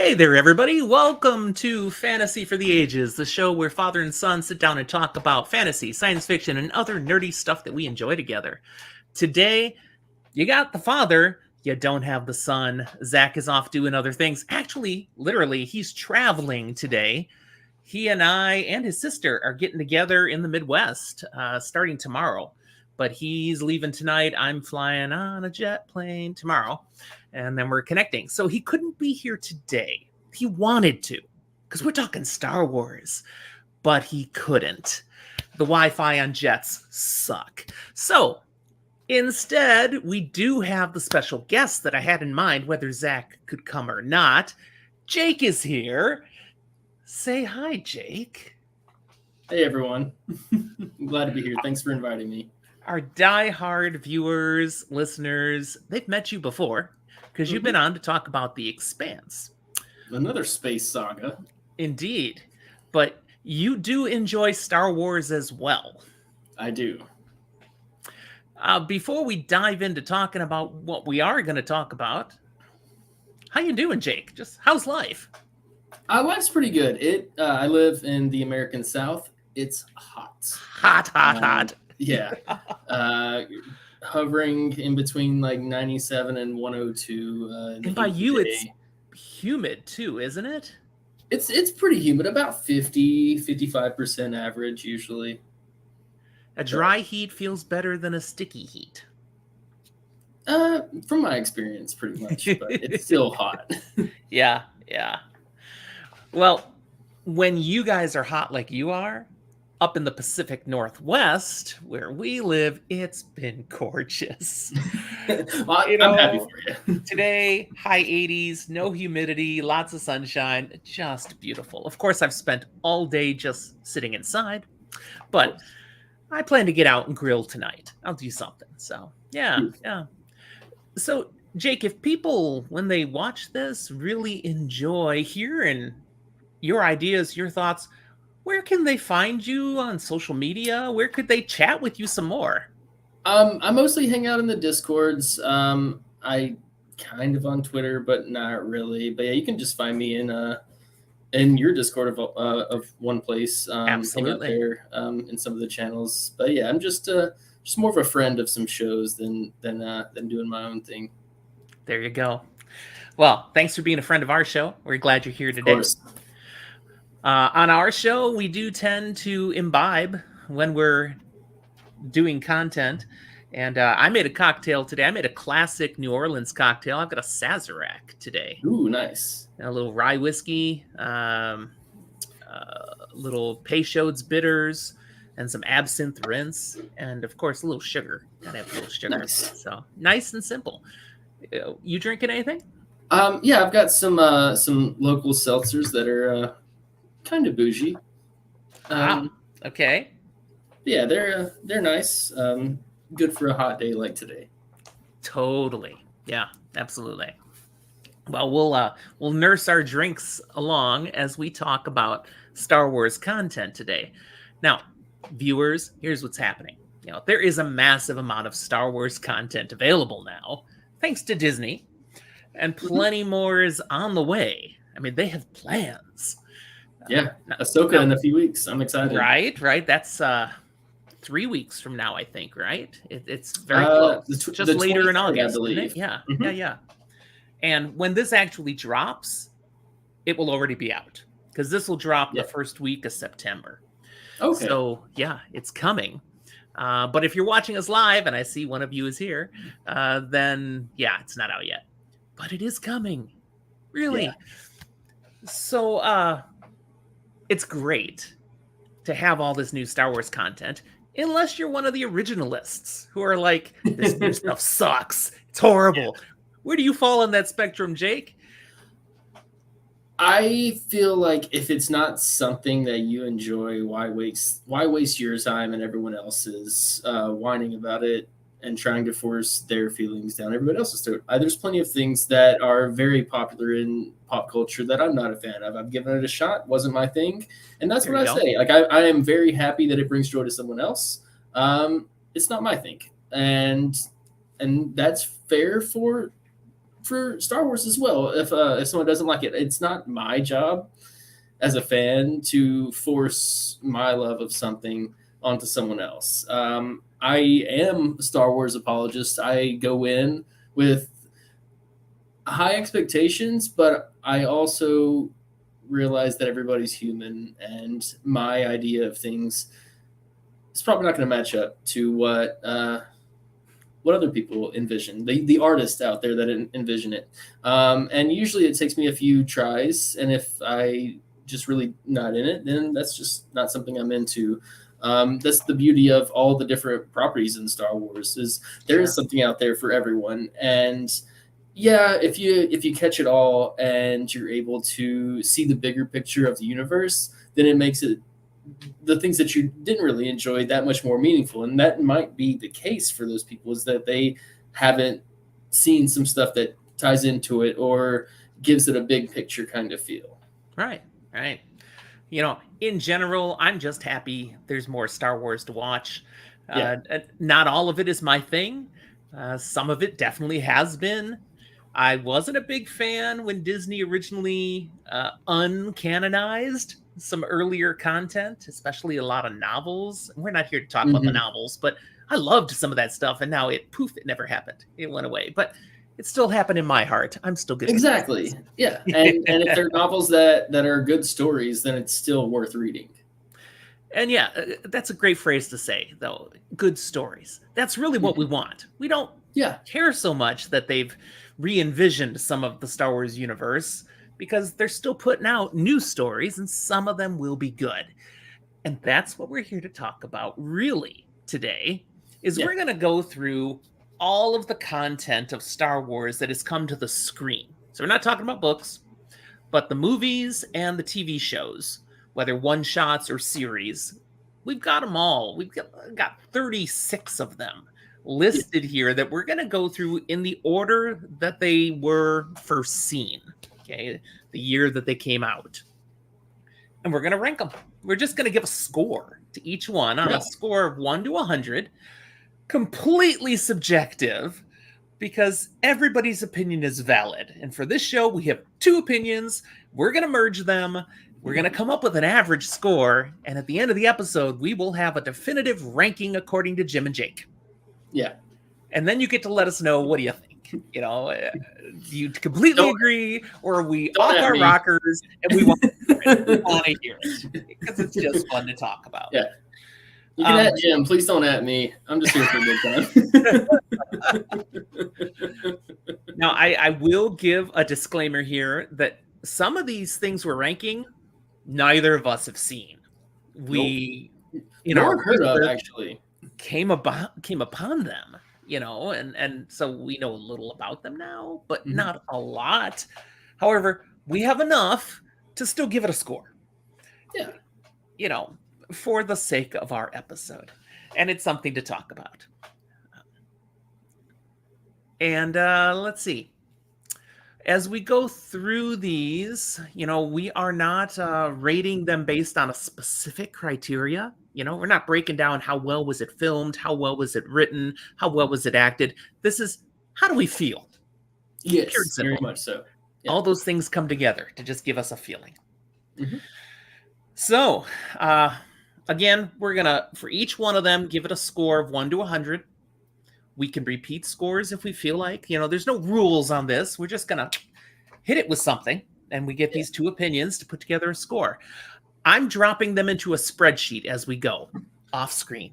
Hey there, everybody. Welcome to Fantasy for the Ages, the show where father and son sit down and talk about fantasy, science fiction, and other nerdy stuff that we enjoy together. Today, you got the father, you don't have the son. Zach is off doing other things. Actually, literally, he's traveling today. He and I and his sister are getting together in the Midwest starting tomorrow. But he's leaving tonight. I'm flying on a jet plane tomorrow. And then we're connecting. So he couldn't be here today. He wanted to, because we're talking Star Wars. But he couldn't. The Wi-Fi on jets suck. So instead, we do have the special guest that I had in mind, whether Zach could come or not. Jake is here. Say hi, Jake. Hey, everyone. I'm glad to be here. Thanks for inviting me. Our diehard viewers, listeners, they've met you before because you've been on to talk about The Expanse. Another space saga. Indeed. But you do enjoy Star Wars as well. I do. Before we dive into talking about what we are going to talk about, how you doing, Jake? Just how's life? Life's pretty good. I live in the American South. It's hot. Hot. Yeah. Hovering in between like 97 and 102. And by you, it's humid too, isn't it? It's pretty humid, about 55% average usually. A dry heat feels better than a sticky heat. From my experience, pretty much, but it's still hot. Yeah. Well, when you guys are hot like you are, up in the Pacific Northwest, where we live, it's been gorgeous. Well, I'm happy for you. Today, high 80s, no humidity, lots of sunshine, just beautiful. Of course, I've spent all day just sitting inside, but I plan to get out and grill tonight. I'll do something. So, yeah. So, Jake, if people, when they watch this, really enjoy hearing your ideas, your thoughts, where can they find you on social media? Where could they chat with you some more? I mostly hang out in the Discords. I kind of on Twitter, but not really. But yeah, you can just find me in your Discord of one place. Absolutely. Hang out there in some of the channels. But yeah, I'm just more of a friend of some shows than doing my own thing. There you go. Well, thanks for being a friend of our show. We're glad you're here today. Of course. On our show, we do tend to imbibe when we're doing content. And I made a cocktail today. I made a classic New Orleans cocktail. I've got a Sazerac today. Ooh, nice. A little rye whiskey, little Peychaud's bitters, and some absinthe rinse. And, of course, a little sugar. Gotta have a little sugar. Nice. So, nice and simple. You drinking anything? Yeah, I've got some local seltzers that are kind of bougie. Okay. Yeah, they're nice. Good for a hot day like today. Totally. Yeah, absolutely. Well, we'll nurse our drinks along as we talk about Star Wars content today. Now, viewers, here's what's happening. There is a massive amount of Star Wars content available now, thanks to Disney, and plenty more is on the way. I mean, they have plans. Yeah, Ahsoka in a few weeks. I'm excited. Right. That's 3 weeks from now, I think. Right? It's very close. Just later in August, I believe. Yeah, yeah. And when this actually drops, it will already be out because this will drop the first week of September. Okay. So yeah, it's coming. But if you're watching us live, and I see one of you is here, then yeah, it's not out yet, but it is coming. Really. Yeah. So it's great to have all this new Star Wars content, unless you're one of the originalists who are like, this new stuff sucks. It's horrible. Yeah. Where do you fall on that spectrum, Jake? I feel like if it's not something that you enjoy, why waste your time and everyone else's whining about it and trying to force their feelings down everybody else's throat? There's plenty of things that are very popular in pop culture that I'm not a fan of. I've given it a shot. Wasn't my thing. And that's what I say. Like, I am very happy that it brings joy to someone else. It's not my thing. And that's fair for for Star Wars as well. If someone doesn't like it, it's not my job as a fan to force my love of something onto someone else. I am a Star Wars apologist. I go in with high expectations, but I also realize that everybody's human, and my idea of things is probably not going to match up to what other people envision, the artists out there that envision it. And usually it takes me a few tries, and if I just really not in it, then that's just not something I'm into. That's the beauty of all the different properties in Star Wars, is there is something out there for everyone. And yeah, if you catch it all and you're able to see the bigger picture of the universe, then it makes it, the things that you didn't really enjoy, that much more meaningful. And that might be the case for those people, is that they haven't seen some stuff that ties into it or gives it a big picture kind of feel. Right. In general, I'm just happy there's more Star Wars to watch. Not all of it is my thing. Some of it definitely has been. I wasn't a big fan when Disney originally uncanonized some earlier content, especially a lot of novels. We're not here to talk about the novels, but I loved some of that stuff, and now it never happened. It went away, but it still happened in my heart. I'm still good. Exactly. Yeah. And if they're novels that are good stories, then it's still worth reading. And yeah, that's a great phrase to say, though. Good stories. That's really what we want. We don't care so much that they've re-envisioned some of the Star Wars universe, because they're still putting out new stories, and some of them will be good. And that's what we're here to talk about really today, is we're going to go through all of the content of Star Wars that has come to the screen. So we're not talking about books, but the movies and the TV shows, whether one-shots or series. We've got them all. We've got 36 of them listed here that we're going to go through in the order that they were first seen. Okay, the year that they came out. And we're going to rank them. We're just going to give a score to each one on a score of 1 to 100. Completely subjective, because everybody's opinion is valid. And for this show, we have 2 opinions. We're going to merge them. We're going to come up with an average score. And at the end of the episode, we will have a definitive ranking according to Jim and Jake. Yeah. And then you get to let us know, what do you think? Do you completely agree, or are we off our rockers and we want to hear it? Because it's just fun to talk about. Yeah. You can at Jim. Please don't at me. I'm just here for a good time. Now, I will give a disclaimer here that some of these things we're ranking, neither of us have seen. We, heard of, actually, came upon them. And so we know a little about them now, but not a lot. However, we have enough to still give it a score. Yeah. For the sake of our episode. And it's something to talk about. And let's see. As we go through these, we are not rating them based on a specific criteria. We're not breaking down how well was it filmed, how well was it written, how well was it acted. This is, how do we feel? Yes, very much so. Yeah. All those things come together to just give us a feeling. So, again, we're going to, for each one of them, give it a score of 1 to 100. We can repeat scores if we feel like. There's no rules on this. We're just going to hit it with something, and we get these 2 opinions to put together a score. I'm dropping them into a spreadsheet as we go off screen.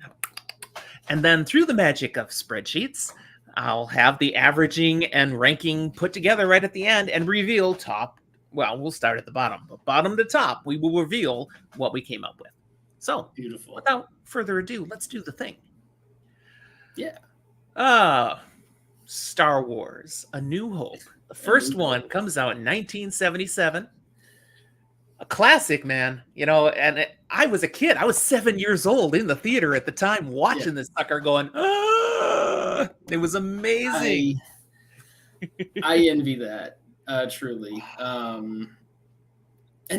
And then through the magic of spreadsheets, I'll have the averaging and ranking put together right at the end and reveal top. Well, we'll start at the bottom, but bottom to top, we will reveal what we came up with. So, beautiful. Without further ado, let's do the thing. Yeah. Star Wars, A New Hope. The first one comes out in 1977. A classic, man. And I was a kid. I was 7 years old in the theater at the time watching this sucker going, it was amazing. I envy that, truly. And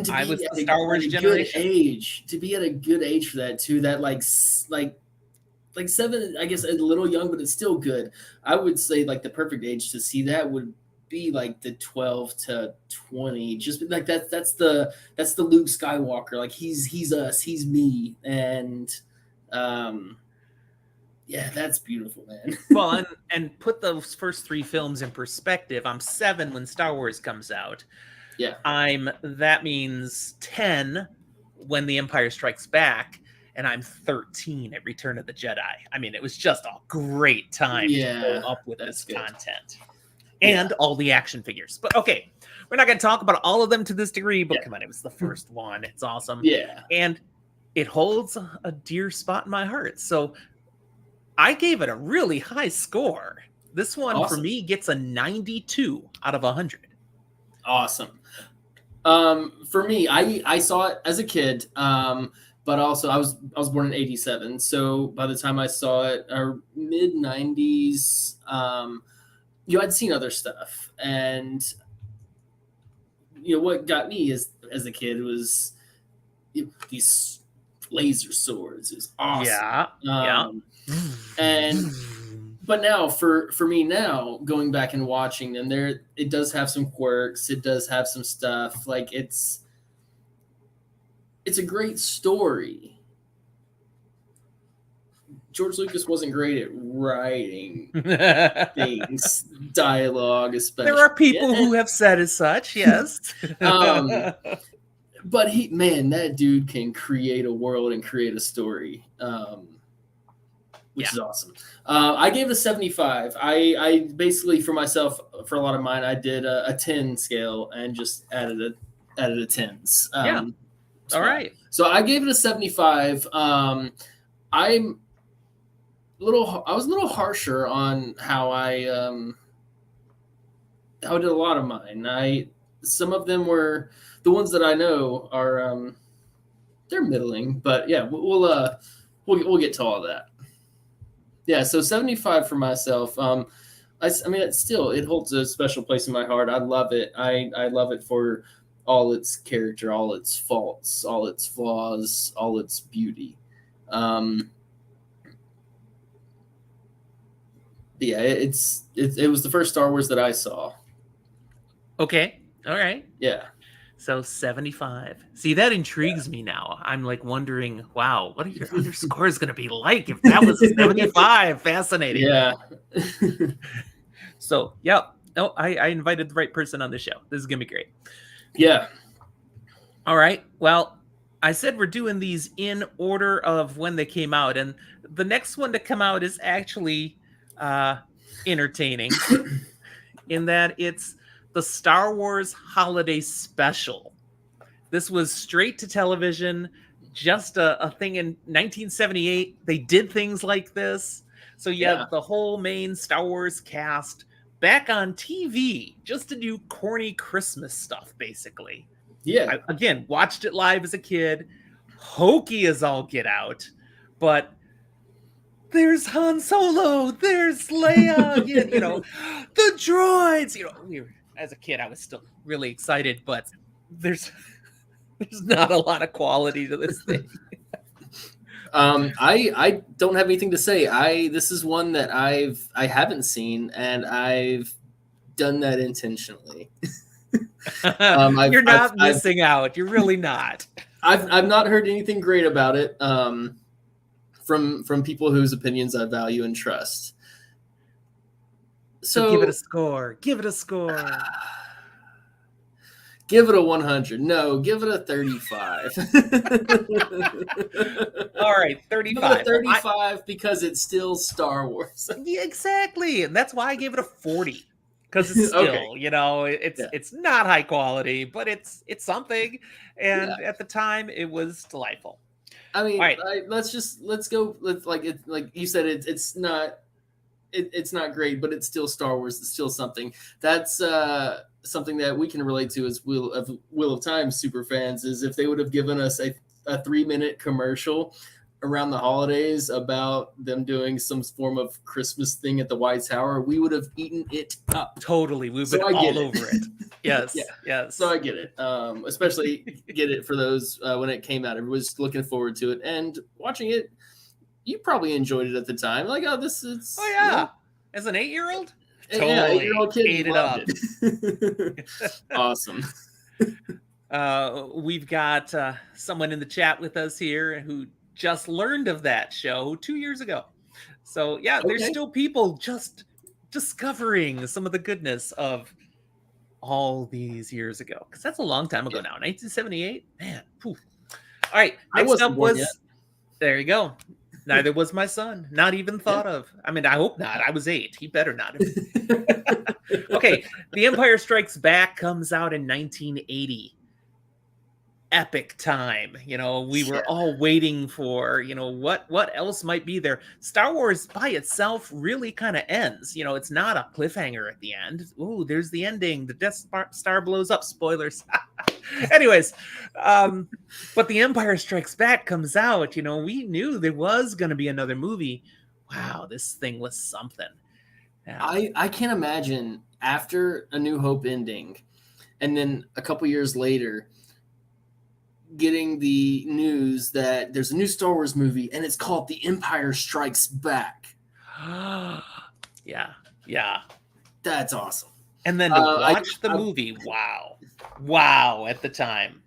to I be was at the Star Wars generation. Good age, to be at a good age for that too, that like 7, I guess a little young, but it's still good. I would say like the perfect age to see that would be like the 12 to 20, just like that's the Luke Skywalker, like he's us, he's me. And yeah, that's beautiful, man. Well, and put those first 3 films in perspective. I'm 7 when Star Wars comes out. Yeah, That means 10 when The Empire Strikes Back, and I'm 13 at Return of the Jedi. I mean, it was just a great time to grow up with this content. And all the action figures. But okay, we're not going to talk about all of them to this degree, but come on, it was the first one. It's awesome. Yeah. And it holds a dear spot in my heart. So I gave it a really high score. This one for me gets a 92 out of 100. Awesome. For me, I saw it as a kid, but also I was born in 87. So by the time I saw it, mid 90s, I'd seen other stuff. And what got me as a kid was these laser swords. It was awesome. Yeah. But now for me now, going back and watching them, it does have some quirks. It does have some stuff. Like it's a great story. George Lucas wasn't great at writing things, dialogue, especially. There are people who have said as such, yes. But that dude can create a world and create a story, which is awesome. I gave it a 75. I basically, for myself, for a lot of mine, I did a 10 scale and just added a tens. All right. So I gave it a 75. I was a little harsher on how I did a lot of mine. Some of them were the ones that I know are they're middling, but yeah, we'll get to all of that. Yeah, so 75 for myself. I mean, it holds a special place in my heart. I love it. I love it for all its character, all its faults, all its flaws, all its beauty. Yeah, it was the first Star Wars that I saw. Okay. All right. Yeah. So 75. See, that intrigues me now. I'm like wondering, wow, what are your other scores going to be like if that was a 75? Fascinating. Yeah. So, yeah. No, I invited the right person on the show. This is going to be great. Yeah. All right. Well, I said we're doing these in order of when they came out, and the next one to come out is actually entertaining in that it's the Star Wars Holiday Special. This was straight to television, just a thing in 1978. They did things like this. So you have the whole main Star Wars cast back on TV just to do corny Christmas stuff, basically. Yeah. I, again, watched it live as a kid. Hokey as all get out. But there's Han Solo, there's Leia, the droids. As a kid, I was still really excited, but there's not a lot of quality to this thing. I don't have anything to say. This is one that I haven't seen, and I've done that intentionally. You're not missing out. You're really not. I've not heard anything great about it from people whose opinions I value and trust. So give it a score. Give it a score. Give it a 100. No, give it a 35. All right, 35. Give it a 35 because it's still Star Wars. Yeah, exactly. And that's why I gave it a 40. Because it's still, it's not high quality, but it's something. And at the time, it was delightful. I mean, let's go. Like you said, it's not great, but it's still Star Wars. It's still something. That's something that we can relate to as Wheel of Time super fans. Is if they would have given us a 3-minute commercial around the holidays about them doing some form of Christmas thing at the White Tower, we would have eaten it up. Totally, we've been all over it. Yes, yes. So I get it. Especially get it for those when it came out. Everyone's looking forward to it and watching it. You probably enjoyed it at the time. Like, this is. Oh yeah, as an 8-year-old. Yeah, Totally 8-year-old kid ate it loved up. it. Awesome. We've got someone in the chat with us here who just learned of that show 2 years ago. So yeah, there's Okay. still people just discovering some of the goodness of all these years ago, because that's a long time ago Yeah. now. 1978, man. Poof. All right, I next wasn't up born yet. was, there you go. Neither was my son. Not even Yeah. thought of. I mean, I hope not. I was 8. He better not have. Okay, The Empire Strikes Back comes out in 1980. Epic time. We Yeah. were all waiting for, what else might be there. Star Wars by itself really kind of ends. It's not a cliffhanger at the end. Ooh, there's the ending. The Death Star blows up. Spoilers. Anyways, but The Empire Strikes Back comes out. We knew there was going to be another movie. Wow, this thing was something. Yeah. I can't imagine after A New Hope ending, and then a couple years later, getting the news that there's a new Star Wars movie and it's called The Empire Strikes Back. Yeah. That's awesome. And then to watch the movie, wow, at the time.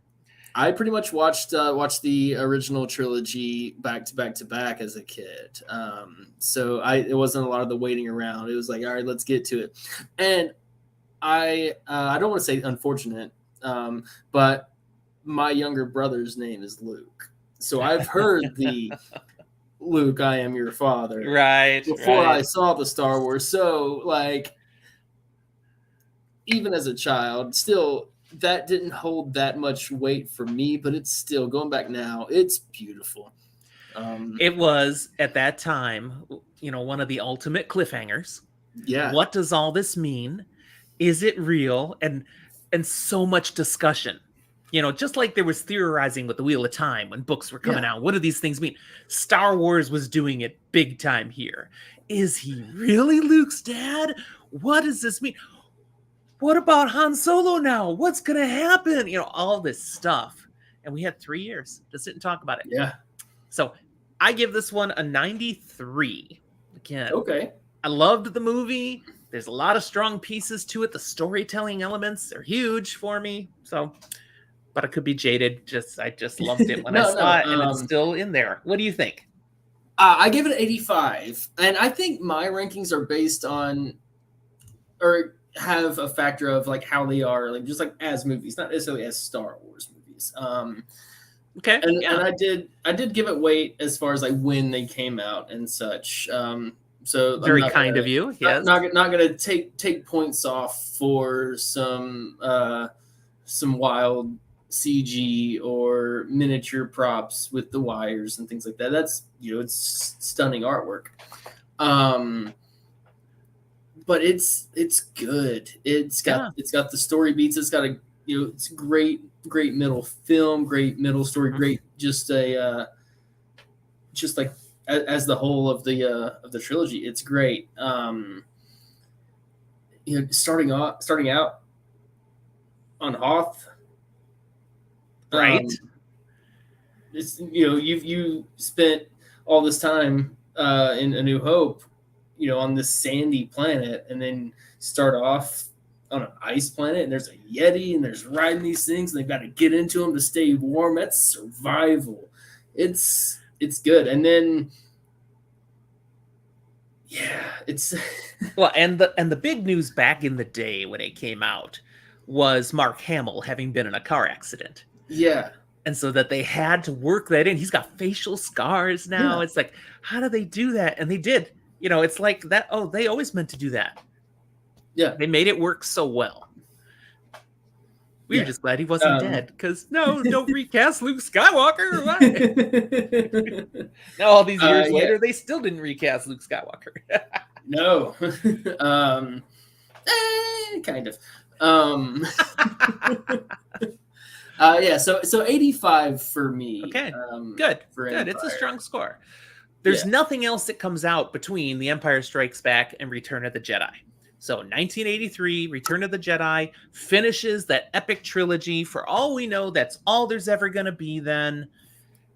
I pretty much watched the original trilogy back to back to back as a kid. So it wasn't a lot of the waiting around. It was like, all right, let's get to it. And I don't want to say unfortunate, but my younger brother's name is Luke. So I've heard the Luke, I am your father. Right. Before I saw the Star Wars. So like, even as a child, still that didn't hold that much weight for me, but it's still, going back now, it's beautiful. It was at that time, one of the ultimate cliffhangers. Yeah. What does all this mean? Is it real? And so much discussion. Just like there was theorizing with the Wheel of Time when books were coming out. What do these things mean? Star Wars was doing it big time here. Is he really Luke's dad? What does this mean? What about Han Solo now? What's going to happen? All this stuff. And we had 3 years to sit and talk about it. Yeah. So I give this one a 93. Again, okay. I loved the movie. There's a lot of strong pieces to it. The storytelling elements are huge for me. So, but I could be jaded. I just loved it when I saw it, and it's still in there. What do you think? I give it an 85, and I think my rankings are based on, or have a factor of like how they are, like just like as movies, not necessarily as Star Wars movies. Okay. And I did give it weight as far as like when they came out and such. So very kind of you. Yes. Not gonna take points off for some wild CG or miniature props with the wires and things like that. That's it's stunning artwork. But it's good. It's got the story beats. It's got it's great middle film, great middle story, great just like as the whole of the trilogy. It's great. Starting out on Hoth, right? It's you spent all this time in A New Hope, on this sandy planet, and then start off on an ice planet, and there's a Yeti, and there's riding these things, and they've got to get into them to stay warm. That's survival. It's good. And then it's well, and the big news back in the day when it came out was Mark Hamill having been in a car accident. Yeah. And so that they had to work that in. He's got facial scars now. Yeah. It's like, how do they do that? And they did. It's like that. Oh, they always meant to do that. Yeah. They made it work so well. We were just glad he wasn't dead. Because, don't recast Luke Skywalker. What? Now, all these years later, they still didn't recast Luke Skywalker. No. Kind of. So 85 for me. Okay. Good. It's a strong score. There's nothing else that comes out between The Empire Strikes Back and Return of the Jedi. So 1983, Return of the Jedi finishes that epic trilogy. For all we know, that's all there's ever going to be then.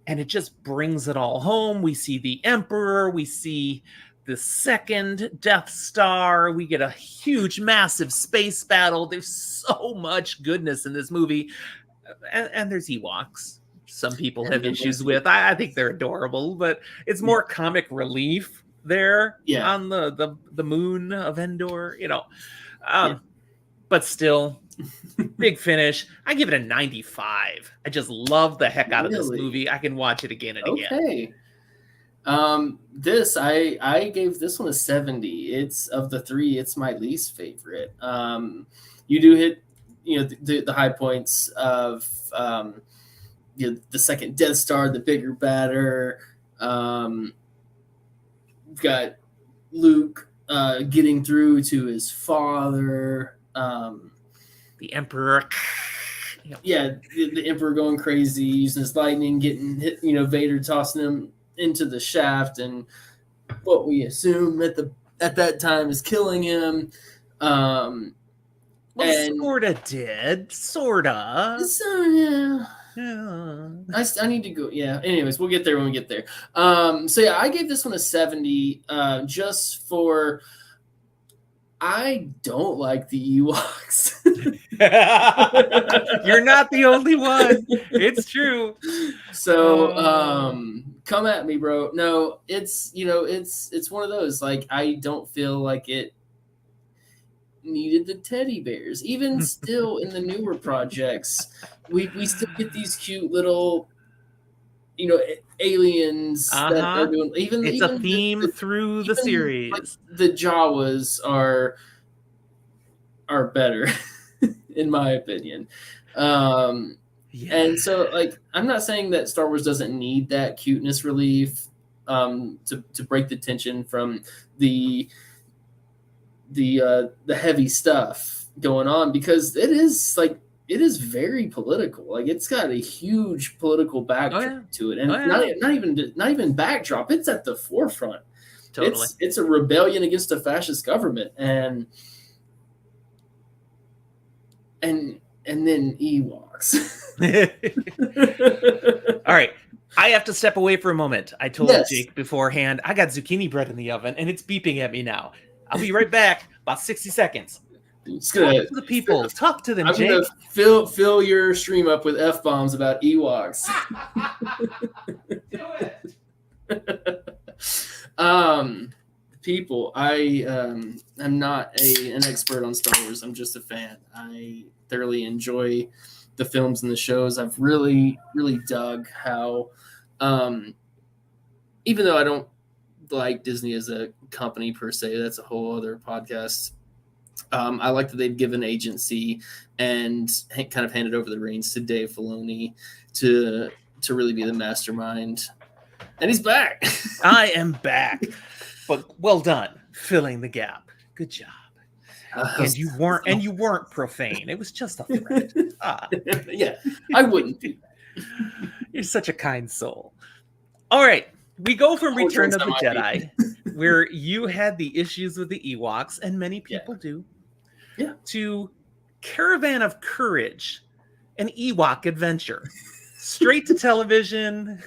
And it just brings it all home. We see the Emperor. We see the second Death Star. We get a huge, massive space battle. There's so much goodness in this movie. And there's Ewoks. Some people have issues with. I think they're adorable, but it's more comic relief there on the moon of Endor, but still, big finish. I give it a 95. I just love the heck out of this movie. I can watch it again and again. Okay. I gave this one a 70. It's, of the three, it's my least favorite. You do hit, the high points of the second Death Star, the bigger, badder. We've got Luke getting through to his father. The Emperor. Yeah, the Emperor going crazy, using his lightning, getting hit, Vader tossing him into the shaft, and what we assume at that time is killing him. Sorta did. Sorta. So, yeah. I need to go. Yeah. Anyways, we'll get there when we get there. I gave this one a 70. Just for, I don't like the Ewoks. You're not the only one. It's true. So, come at me, bro. No, it's one of those. Like, I don't feel like it needed the teddy bears. Even still in the newer projects, we still get these cute little aliens that are doing. Even a theme through the series. Like, the Jawas are better, in my opinion. And so, like, I'm not saying that Star Wars doesn't need that cuteness relief to break the tension from the heavy stuff going on, because it is very political. Like, it's got a huge political backdrop to it, and not even backdrop. It's at the forefront. Totally, it's a rebellion against a fascist government, and then Ewoks. All right. I have to step away for a moment. I told Jake beforehand, I got zucchini bread in the oven, and it's beeping at me now. I'll be right back. About 60 seconds. Talk to the people. Talk to them, Jake. I'm going to fill your stream up with F-bombs about Ewoks. Do it. People, I am not an expert on Star Wars. I'm just a fan. I thoroughly enjoy the films and the shows. I've really, really dug how, even though I don't like Disney as a company per se, that's a whole other podcast. I like that they've given agency and kind of handed over the reins to Dave Filoni to really be the mastermind. And he's back. I am back. But well done, filling the gap. Good job. And you weren't profane. It was just a threat. Yeah, I wouldn't do that. You're such a kind soul. All right. We go from Return of the Jedi, where you had the issues with the Ewoks, and many people do, to Caravan of Courage, an Ewok adventure. Straight to television.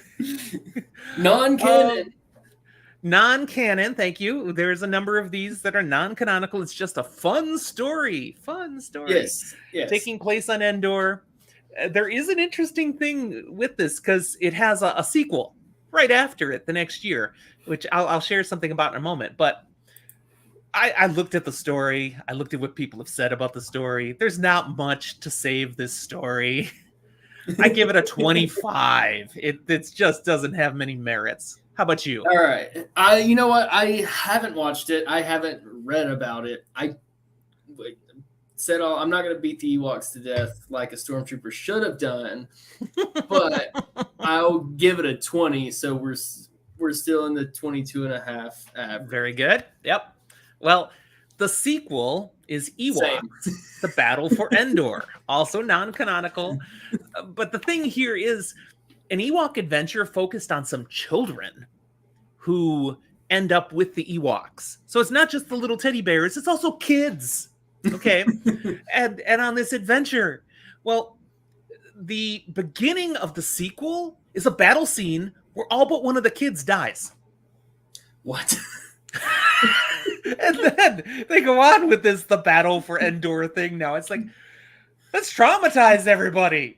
Non-canon. Non-canon, thank you. There's a number of these that are non-canonical. It's just a fun story. Yes. Taking place on Endor. There is an interesting thing with this, because it has a sequel right after it the next year, which I'll share something about in a moment. But I looked at the story. I looked at what people have said about the story. There's not much to save this story. I give it a 25. It just doesn't have many merits. How about you? All right. You know what? I haven't watched it. I haven't read about it. I'm not going to beat the Ewoks to death like a stormtrooper should have done, but I'll give it a 20. So we're still in the 22 and a half average. Very good. Yep. Well, the sequel is Ewok, The Battle for Endor, also non-canonical. But the thing here is an Ewok adventure focused on some children who end up with the Ewoks. So it's not just the little teddy bears, it's also kids. Okay. and on this adventure, well, the beginning of the sequel is a battle scene where all but one of the kids dies. What? And then they go on with the battle for Endor thing. Now it's like, let's traumatize everybody.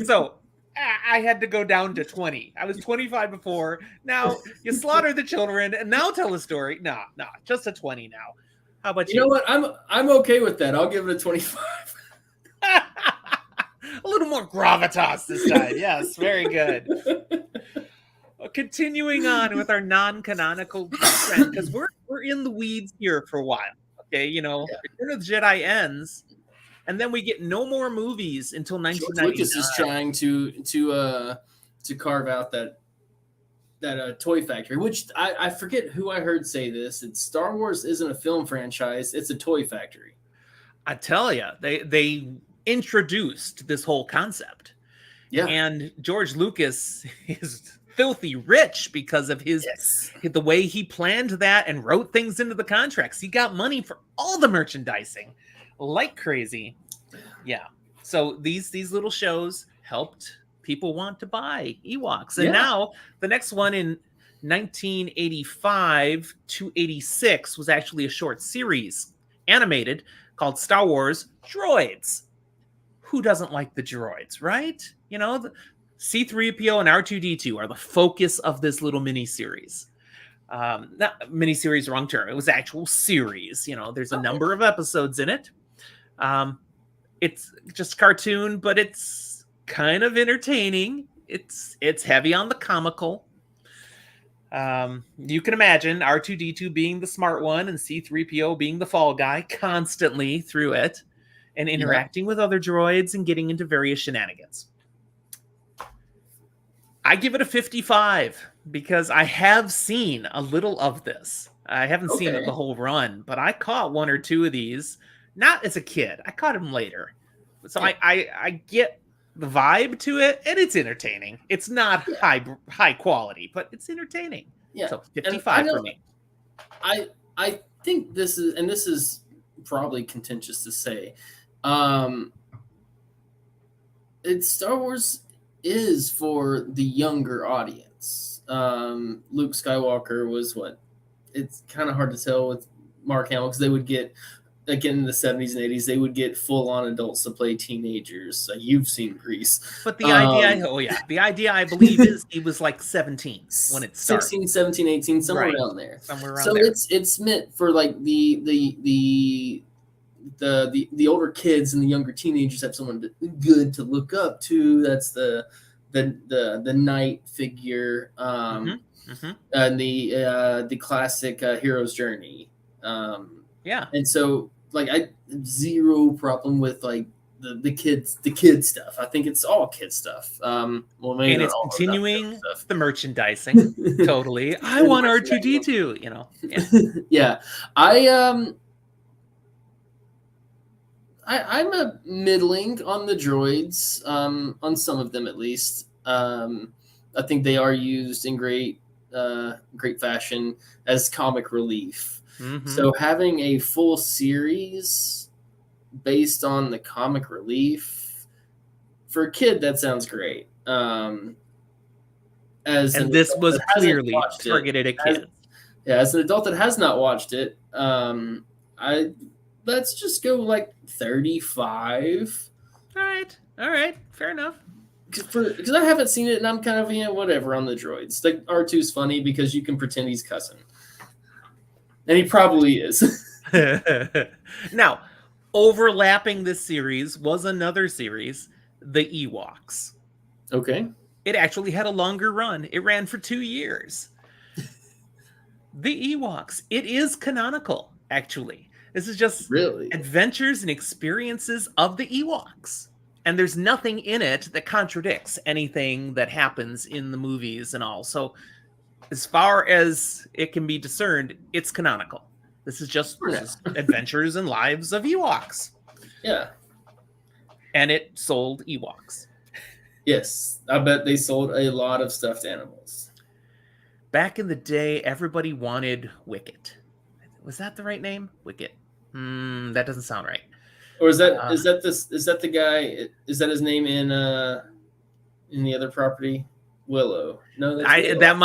So I had to go down to 20. I was 25 before. Now you slaughter the children and now tell a story. Nah, just a 20 now. How about You know what? I'm okay with that. I'll give it a 25. A little more gravitas this time. Yes, very good. Continuing on with our non-canonical trend, because we're in the weeds here for a while. Okay, Return of the Jedi ends, and then we get no more movies until George 1999. Lucas is trying to carve out that toy factory, which I forget who I heard say this. It's Star Wars isn't a film franchise; it's a toy factory. I tell you, they introduced this whole concept. Yeah, and George Lucas is filthy rich because of the way he planned that and wrote things into the contracts. He got money for all the merchandising like crazy. Yeah. So these little shows helped people want to buy Ewoks. And now the next one in 1985 to 86 was actually a short series animated called Star Wars Droids. Who doesn't like the droids, right? C-3PO and R2-D2 are the focus of this little mini-series. Not mini-series, wrong term. It was actual series. There's a number of episodes in it. It's just cartoon, but it's kind of entertaining. It's heavy on the comical. You can imagine R2-D2 being the smart one and C-3PO being the fall guy constantly through it and interacting with other droids and getting into various shenanigans. I give it a 55 because I have seen a little of this. I haven't seen the whole run, but I caught one or two of these, not as a kid. I caught them later. So I get the vibe to it, and it's entertaining. It's not high quality, but it's entertaining. Yeah. So 55 for me. I think this is probably contentious to say. It's Star Wars is for the younger audience. Luke Skywalker was what? It's kind of hard to tell with Mark Hamill because they would get, again, in the 70s and 80s, they would get full-on adults to play teenagers. You've seen Grease. But the idea, I believe, is he was like 17 when it started. 16, 17, 18, somewhere around there. So it's meant for like the older kids and the younger teenagers have someone good to look up to. That's the knight figure, and the classic hero's journey. And so I zero problem with like the kids stuff. I think it's all kid stuff. And it's continuing the merchandising. Totally. I want R2-D2. Yeah. I'm a middling on the droids, on some of them at least. I think they are used in great fashion as comic relief. Mm-hmm. So having a full series based on the comic relief for a kid, that sounds great. This was clearly targeted at kids. As an adult that has not watched it, let's just go like 35. All right, fair enough. Because I haven't seen it, and I'm kind of whatever on the droids. The R2's funny because you can pretend he's cussing, and he probably is. Now, overlapping this series was another series, the Ewoks. Okay. It actually had a longer run. It ran for 2 years. The Ewoks. It is canonical, actually. This is just adventures and experiences of the Ewoks. And there's nothing in it that contradicts anything that happens in the movies and all. So as far as it can be discerned, it's canonical. This is just adventures and lives of Ewoks. Yeah. And it sold Ewoks. Yes. I bet they sold a lot of stuffed animals. Back in the day, everybody wanted Wicket. Was that the right name? Wicket. That doesn't sound right. Or is that the guy? Is that his name in the other property? Willow. No, that's Willow. That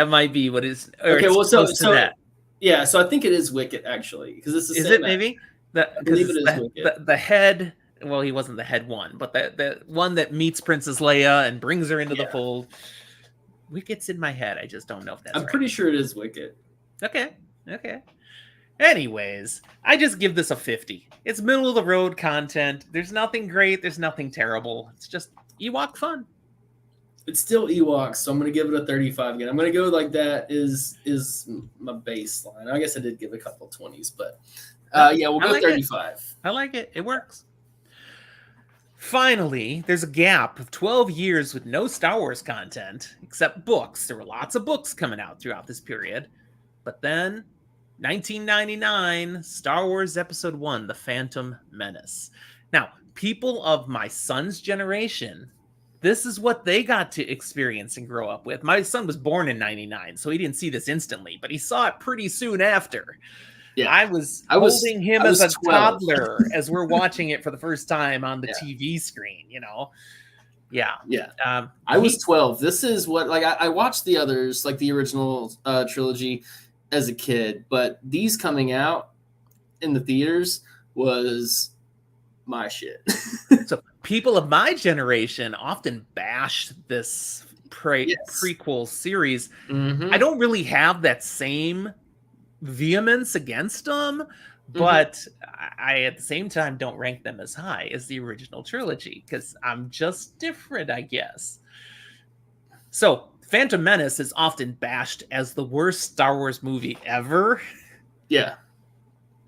might be what is, or Okay, it's well, close to that. Yeah, so I think it is Wicket actually, because it's the Is same. it maybe? I believe it is Wicket. The head. Well, he wasn't the head one, but the one that meets Princess Leia and brings her into the fold. Wicket's in my head. I just don't know if that's I'm right. pretty sure it is Wicket. Okay. Anyways, I just give this a 50. It's middle of the road content. There's nothing great. There's nothing terrible. It's just Ewok fun. It's still Ewoks, so I'm going to give it a 35 again. I'm going to go like that is my baseline. I guess I did give a couple 20s, but yeah, we'll go 35. I like it. It works. Finally, there's a gap of 12 years with no Star Wars content, except books. There were lots of books coming out throughout this period. But then, 1999, Star Wars Episode 1, The Phantom Menace. Now, people of my son's generation, this is what they got to experience and grow up with. My son was born in 99, so he didn't see this instantly, but he saw it pretty soon after. Yeah, I was holding him as a 12. Toddler as we're watching it for the first time on the TV screen, you know? Yeah. I was 12. This is what, like, I watched the others, like the original trilogy as a kid, but these coming out in the theaters was my shit. So people of my generation often bashed this prequel series. Mm-hmm. I don't really have that same vehemence against them, but I at the same time don't rank them as high as the original trilogy because I'm just different, I guess. So Phantom Menace is often bashed as the worst Star Wars movie ever. Yeah.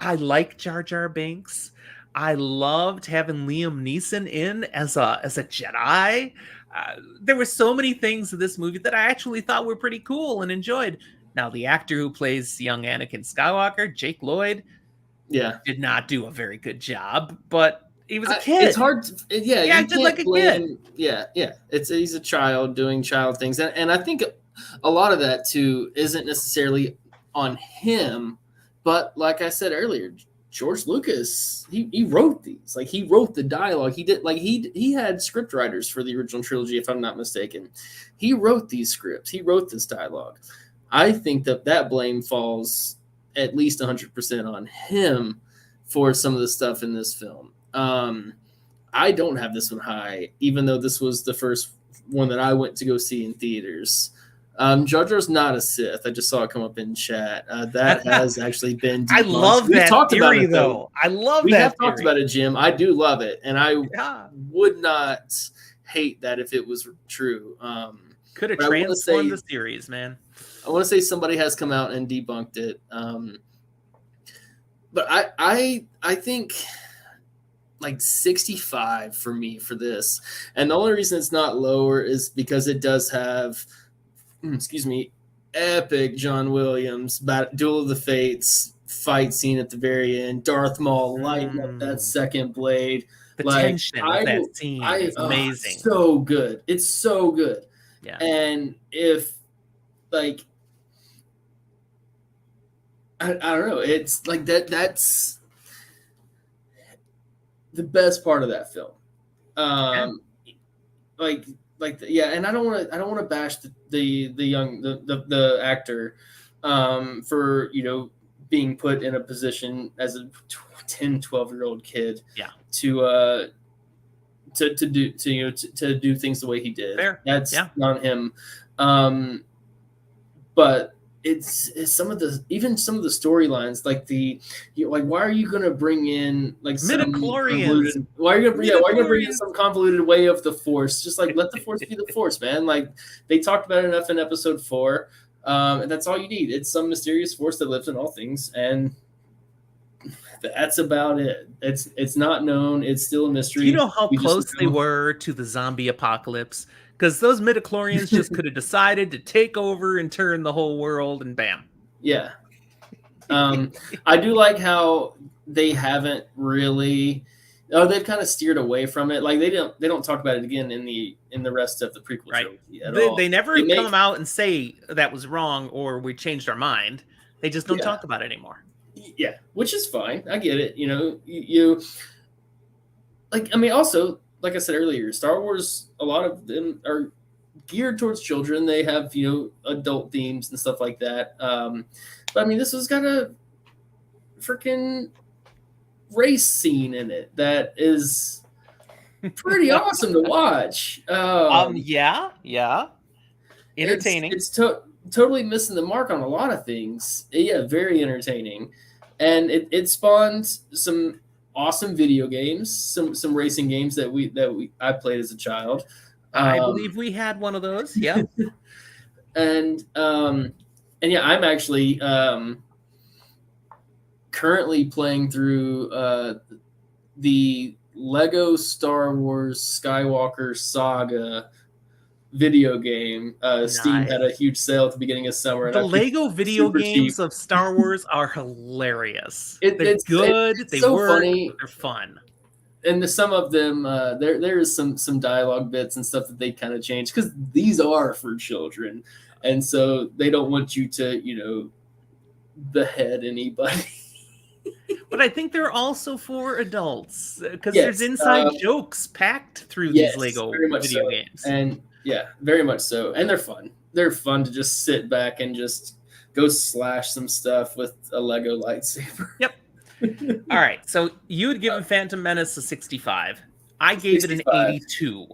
I like Jar Jar Binks. I loved having Liam Neeson in as a Jedi. There were so many things in this movie that I actually thought were pretty cool and enjoyed. Now, the actor who plays young Anakin Skywalker, Jake Lloyd, did not do a very good job, but he was a kid. It's hard. He acted like a kid. Yeah. He's a child doing child things. And I think a lot of that, too, isn't necessarily on him. But like I said earlier, George Lucas, he wrote these. Like, he wrote the dialogue. He did, like, he had script writers for the original trilogy, if I'm not mistaken. He wrote these scripts. He wrote this dialogue. I think that blame falls at least 100% on him for some of the stuff in this film. I don't have this one high, even though this was the first one that I went to go see in theaters. Jar Jar's not a Sith. I just saw it come up in chat. That has actually been debunked. I love that theory, though. I love that. We have talked about it, Jim. I do love it, and I would not hate that if it was true. Could have transformed the series, man. I want to say somebody has come out and debunked it. But I think like 65 for me for this. And the only reason it's not lower is because it does have, epic John Williams, Duel of the Fates fight scene at the very end. Darth Maul lighting up that second blade. The tension of that scene is amazing. So good. It's so good. Yeah. And if, like, I don't know. It's like that's the best part of that film. And I don't want to bash the actor for, being put in a position as a 10, 12-year-old kid to do things the way he did. Fair. That's not him. But it's some of the storylines, like why are you gonna bring in like midichlorians? Why are you gonna bring in some convoluted way of the Force? Just like let the Force be the Force, man. Like they talked about it enough in Episode 4, and that's all you need. It's some mysterious force that lives in all things, and that's about it. It's not known. It's still a mystery. Do you know how close they were to the zombie apocalypse? Because those midichlorians just could have decided to take over and turn the whole world, and bam. Yeah. I do like how they haven't really. Oh, they've kind of steered away from it. Like they don't talk about it again in the rest of the prequel trilogy at all. They never come out and say that was wrong or we changed our mind. They just don't talk about it anymore. Yeah, which is fine. I get it. You like. I mean, also. Like I said earlier, Star Wars, a lot of them are geared towards children. They have adult themes and stuff like that. But I mean, this has got a freaking race scene in it that is pretty awesome to watch. Yeah, entertaining. It's totally missing the mark on a lot of things. Yeah, very entertaining, and it spawned some awesome video games, some racing games that I played as a child. I believe we had one of those. Yeah, and yeah, I'm actually currently playing through the Lego Star Wars Skywalker Saga video game. Steam had a huge sale at the beginning of summer. The Lego video games of Star Wars are hilarious. They're good. They work. Funny. They're fun. And some of them, there is some dialogue bits and stuff that they kind of change because these are for children, and so they don't want you to, behead anybody. But I think they're also for adults because there's inside jokes packed through these Lego video games. And yeah, very much so. And they're fun. They're fun to just sit back and just go slash some stuff with a Lego lightsaber. Yep. All right. So you had given Phantom Menace a 65. I gave 65. It an 82.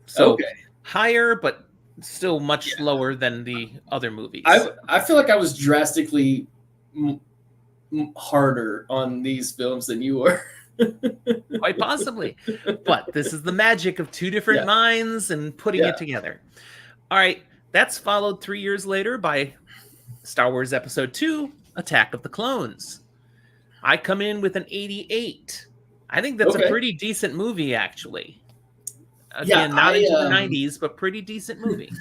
So higher, but still much lower than the other movies. I feel like I was drastically harder on these films than you were. Quite possibly. But this is the magic of two different minds and putting it together. All right. That's followed 3 years later by Star Wars Episode 2, Attack of the Clones. I come in with an 88. I think that's a pretty decent movie, actually. Again, not into the 90s, but pretty decent movie.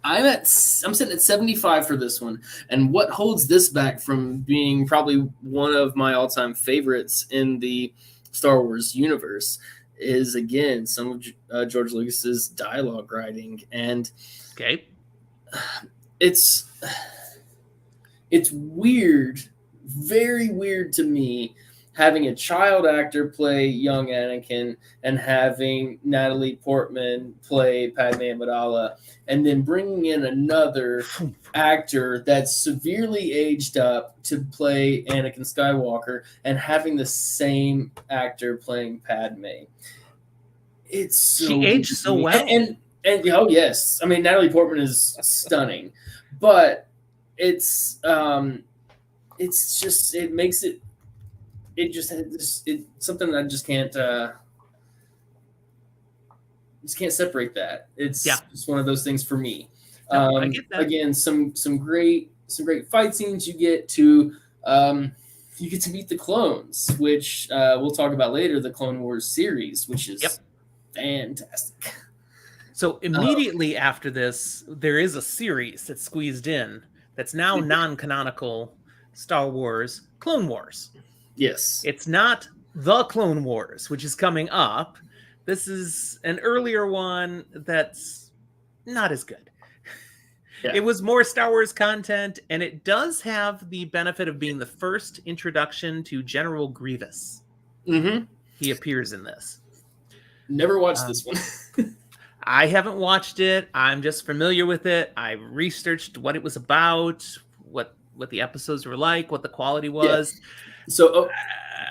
I'm sitting at 75 for this one. And what holds this back from being probably one of my all-time favorites in the Star Wars universe is, again, some of George Lucas's dialogue writing. And it's weird, very weird to me, having a child actor play young Anakin and having Natalie Portman play Padme Amidala, and then bringing in another actor that's severely aged up to play Anakin Skywalker and having the same actor playing Padme. It's she aged so well. And oh yes, I mean Natalie Portman is stunning, but it's just it makes it. It's something that I just can't separate that. It's just one of those things for me. I get that. Again, some great fight scenes. You get to meet the clones, which we'll talk about later. The Clone Wars series, which is fantastic. So immediately after this, there is a series that's squeezed in that's now non-canonical Star Wars Clone Wars. Yes. It's not The Clone Wars, which is coming up. This is an earlier one that's not as good. Yeah. It was more Star Wars content, and it does have the benefit of being the first introduction to General Grievous. Mm-hmm. He appears in this. Never watched this one. I haven't watched it. I'm just familiar with it. I researched what it was about, what the episodes were like, what the quality was. Yeah. So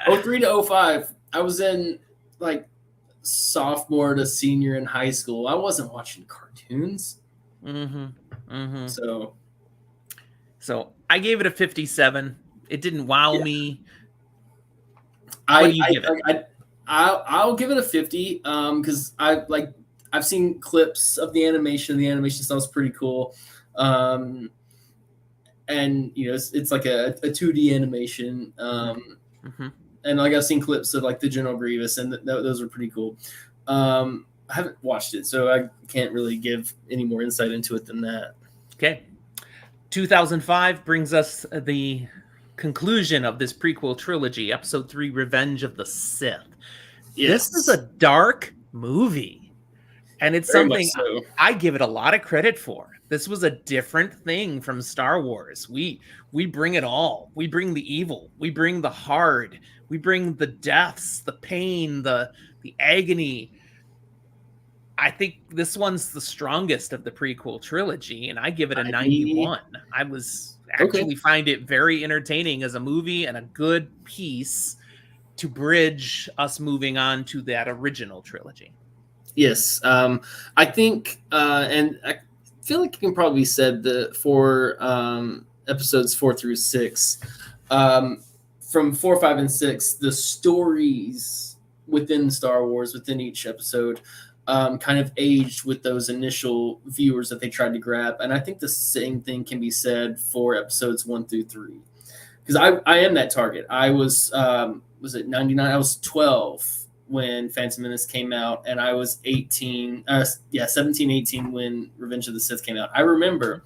03 to 05, I was in like sophomore to senior in high school. I wasn't watching cartoons. Mm-hmm. Mm-hmm. So I gave it a 57. It didn't wow me. What do you give it? I'll give it a 50 because I've seen clips of the animation. The animation sounds pretty cool. And it's like a 2D animation, and like I've seen clips of like the General Grievous, and those are pretty cool. I haven't watched it, so I can't really give any more insight into it than that. Okay, 2005 brings us the conclusion of this prequel trilogy, Episode 3, Revenge of the Sith. Yes. This is a dark movie, and it's very something I give it a lot of credit for. This was a different thing from Star Wars. We bring it all. We bring the evil. We bring the hard. We bring the deaths, the pain, the agony. I think this one's the strongest of the prequel trilogy, and I give it a I 91. I was Okay. actually find it very entertaining as a movie and a good piece to bridge us moving on to that original trilogy. Yes, I think, and I feel like it can probably be said that for episodes 4 through 6, from 4, 5, and 6, the stories within Star Wars, within each episode, kind of aged with those initial viewers that they tried to grab, and I think the same thing can be said for episodes 1 through 3, because I am that target. I was it 99? I was 12 when Phantom Menace came out, and I was 18, 17, 18 when Revenge of the Sith came out. I remember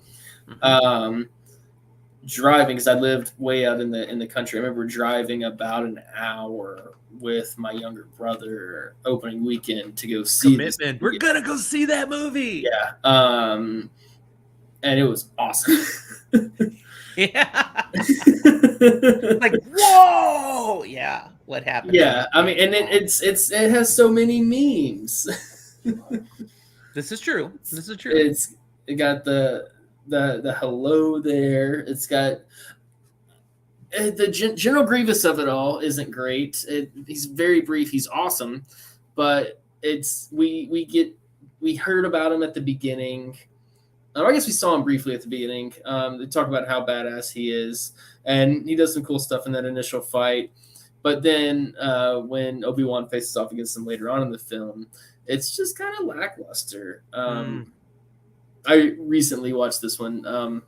driving, because I lived way out in the country. I remember driving about an hour with my younger brother opening weekend to go see Commitment. We're gonna go see that movie. Yeah, and it was awesome. Yeah. Like, whoa! Yeah, what happened? Yeah, I mean, and it has so many memes. This is true. This is true. It got the hello there. It's got the General Grievous of it all isn't great. He's very brief. He's awesome, but we heard about him at the beginning. I guess we saw him briefly at the beginning. They talk about how badass he is, and he does some cool stuff in that initial fight. But then when Obi-Wan faces off against him later on in the film, it's just kind of lackluster. I recently watched this one.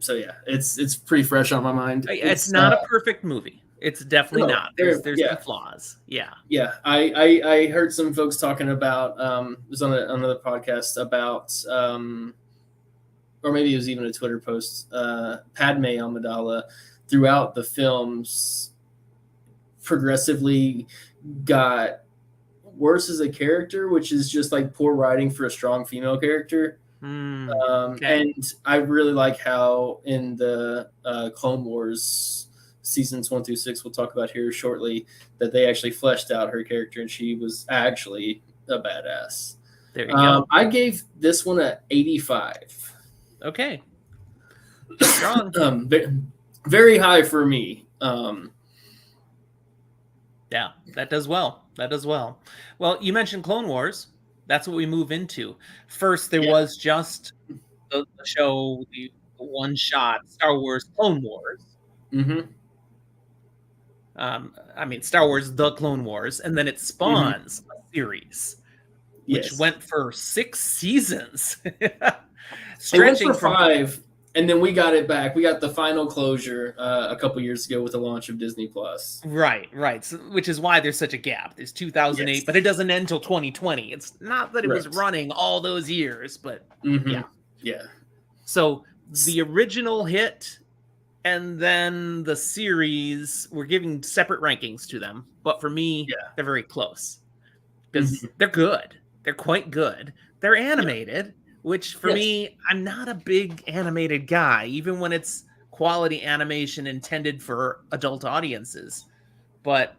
So yeah, it's pretty fresh on my mind. It's not a perfect movie. It's definitely not. There's some flaws. Yeah. Yeah. I heard some folks talking about it was on another podcast about or maybe it was even a Twitter post, Padme Amidala throughout the films progressively got worse as a character, which is just like poor writing for a strong female character. Okay. And I really like how in the Clone Wars seasons 1 through 6, we'll talk about here shortly, that they actually fleshed out her character and she was actually a badass. There you go. I gave this one a 85. Okay. Strong. Very high for me. Yeah, that does well. That does well. Well, you mentioned Clone Wars. That's what we move into. First, there was just the show, the one shot Star Wars Clone Wars. Mm-hmm. I mean, Star Wars The Clone Wars, and then it spawns a series, which went for 6 seasons. Stretching it went for 5, and then we got it back. We got the final closure a couple years ago with the launch of Disney Plus. Right. So, which is why there's such a gap. There's 2008, but it doesn't end until 2020. It's not that it was running all those years, but yeah. So the original hit and then the series, we're giving separate rankings to them. But for me, they're very close because they're good. They're quite good. They're animated, which for me, I'm not a big animated guy, even when it's quality animation intended for adult audiences. But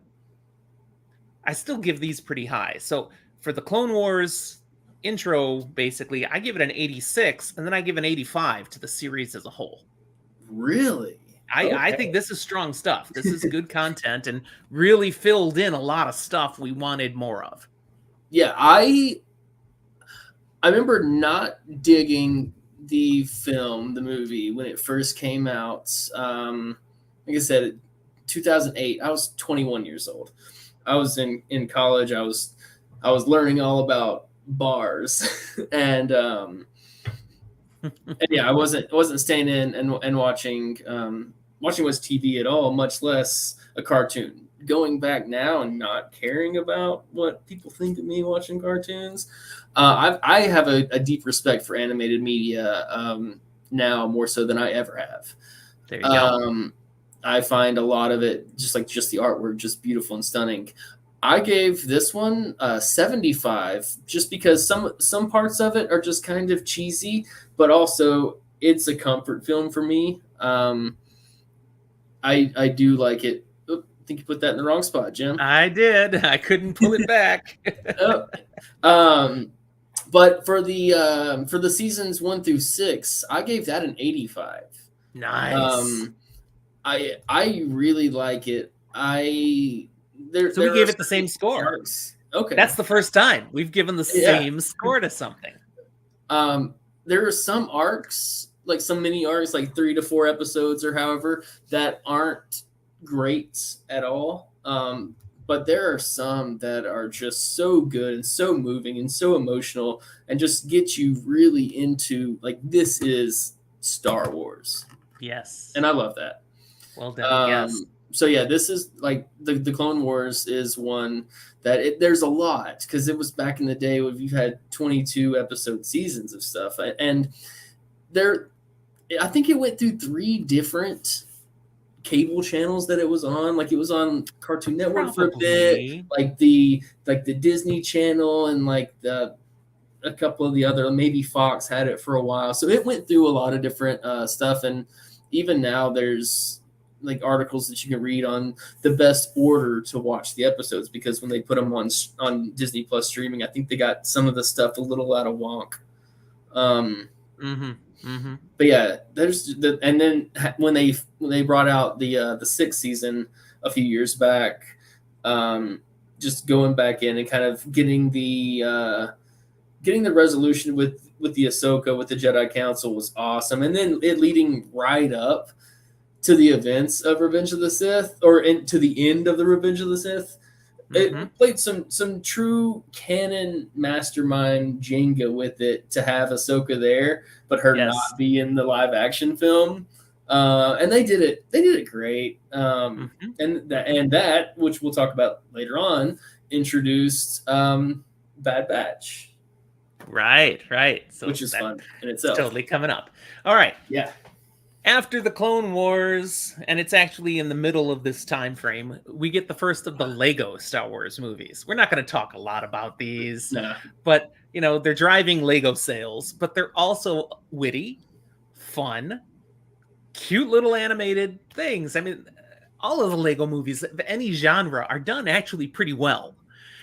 I still give these pretty high. So for the Clone Wars intro, basically, I give it an 86, and then I give an 85 to the series as a whole. Really? I think this is strong stuff. This is good content and really filled in a lot of stuff we wanted more of. Yeah, I remember not digging the movie, when it first came out. Like I said, 2008. I was 21 years old. I was in college. I was learning all about bars, and yeah, I wasn't staying in and watching what's TV at all, much less a cartoon. Going back now and not caring about what people think of me watching cartoons, I have a deep respect for animated media now, more so than I ever have. There you go. I find a lot of it, just the artwork, just beautiful and stunning. I gave this one 75, just because some parts of it are just kind of cheesy, but also it's a comfort film for me. I do like it. think you put that in the wrong spot, Jim. I did. I couldn't pull it back. Oh. But for the seasons 1 through 6, I gave that an 85. Nice. I really like it. So we gave it the same score. Arcs. Okay, That's the first time we've given the same score to something. There are some arcs, like some mini arcs, like 3 to 4 episodes or however, that aren't great at all. But there are some that are just so good and so moving and so emotional and just get you really into, like, this is Star Wars. Yes. And I love that. Well done. Yes. So yeah, this is like the Clone Wars is one that there's a lot, because it was back in the day when you had 22 episode seasons of stuff, and I think it went through 3 different cable channels that it was on. Like, it was on Cartoon Network for a bit, like the Disney Channel, and like a couple of the other, maybe Fox had it for a while. So it went through a lot of different stuff, and even now there's like articles that you can read on the best order to watch the episodes, because when they put them on Disney Plus streaming, I think they got some of the stuff a little out of wonk. But yeah, and then when they brought out the 6th season a few years back, just going back in and kind of getting the resolution with the Ahsoka, with the Jedi Council, was awesome, and then it leading right up to the events of Revenge of the Sith, or to the end of the Revenge of the Sith. It played some true canon mastermind Jenga with it, to have Ahsoka there, but her not be in the live action film. And they did it great. And that, which we'll talk about later on, introduced Bad Batch. Right. So which is fun in itself. Totally coming up. All right. Yeah. After the Clone Wars, and it's actually in the middle of this time frame, we get the first of the Lego Star Wars movies. We're not going to talk a lot about these, but they're driving Lego sales, but they're also witty, fun, cute little animated things. I mean, all of the Lego movies of any genre are done actually pretty well.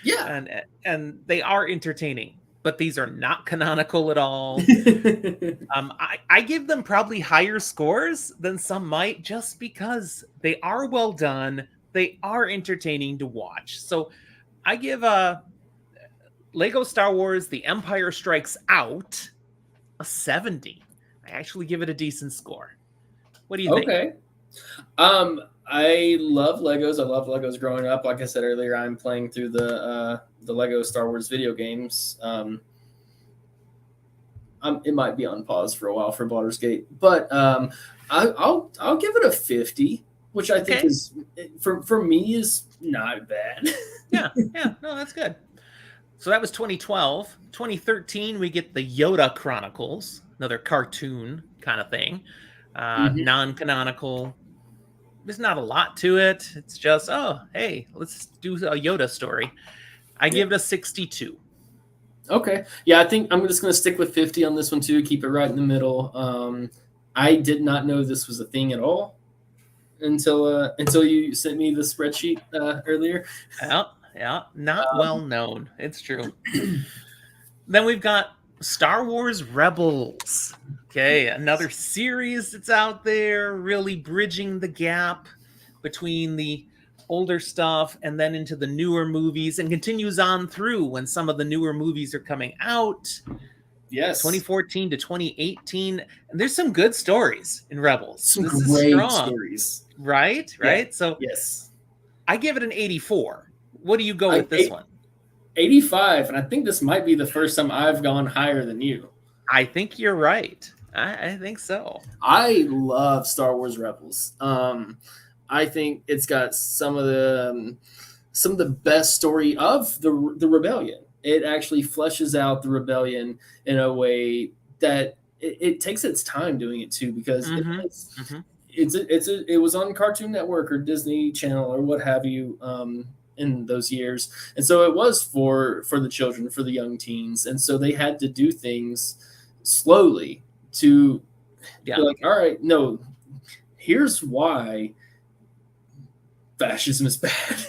Yeah. And they are entertaining. But these are not canonical at all. I give them probably higher scores than some might, just because they are well done. They are entertaining to watch. So I give Lego Star Wars The Empire Strikes Out a 70. I actually give it a decent score. What do you think? Okay. I love Legos. I loved Legos growing up. Like I said earlier, I'm playing through the Lego Star Wars video games. It might be on pause for a while for Baldur's Gate, but I'll give it a 50, which I think is for me is not bad. yeah, no, that's good. So that was 2012. 2013, we get the Yoda Chronicles, another cartoon kind of thing, non-canonical. There's not a lot to it. It's just, oh, hey, let's do a Yoda story. I give it a 62. Okay. Yeah, I think I'm just going to stick with 50 on this one too. Keep it right in the middle. I did not know this was a thing at all until you sent me the spreadsheet earlier. Yeah, not well known. It's true. Then we've got Star Wars Rebels. Okay, another series that's out there, really bridging the gap between the older stuff and then into the newer movies, and continues on through when some of the newer movies are coming out. Yes. 2014 to 2018. And there's some good stories in Rebels. Some great stories. Right? Yeah. So yes. I give it an 84. What do you go with this one? 85, and I think this might be the first time I've gone higher than you. I think you're right. I think so. I love Star Wars Rebels. I think it's got some of the best story of the rebellion. It actually fleshes out the rebellion in a way that it takes its time doing it too, because it was on Cartoon Network or Disney Channel or what have you in those years, and so it was for the children, for the young teens, and so they had to do things slowly to be like, all right, no, here's why fascism is bad.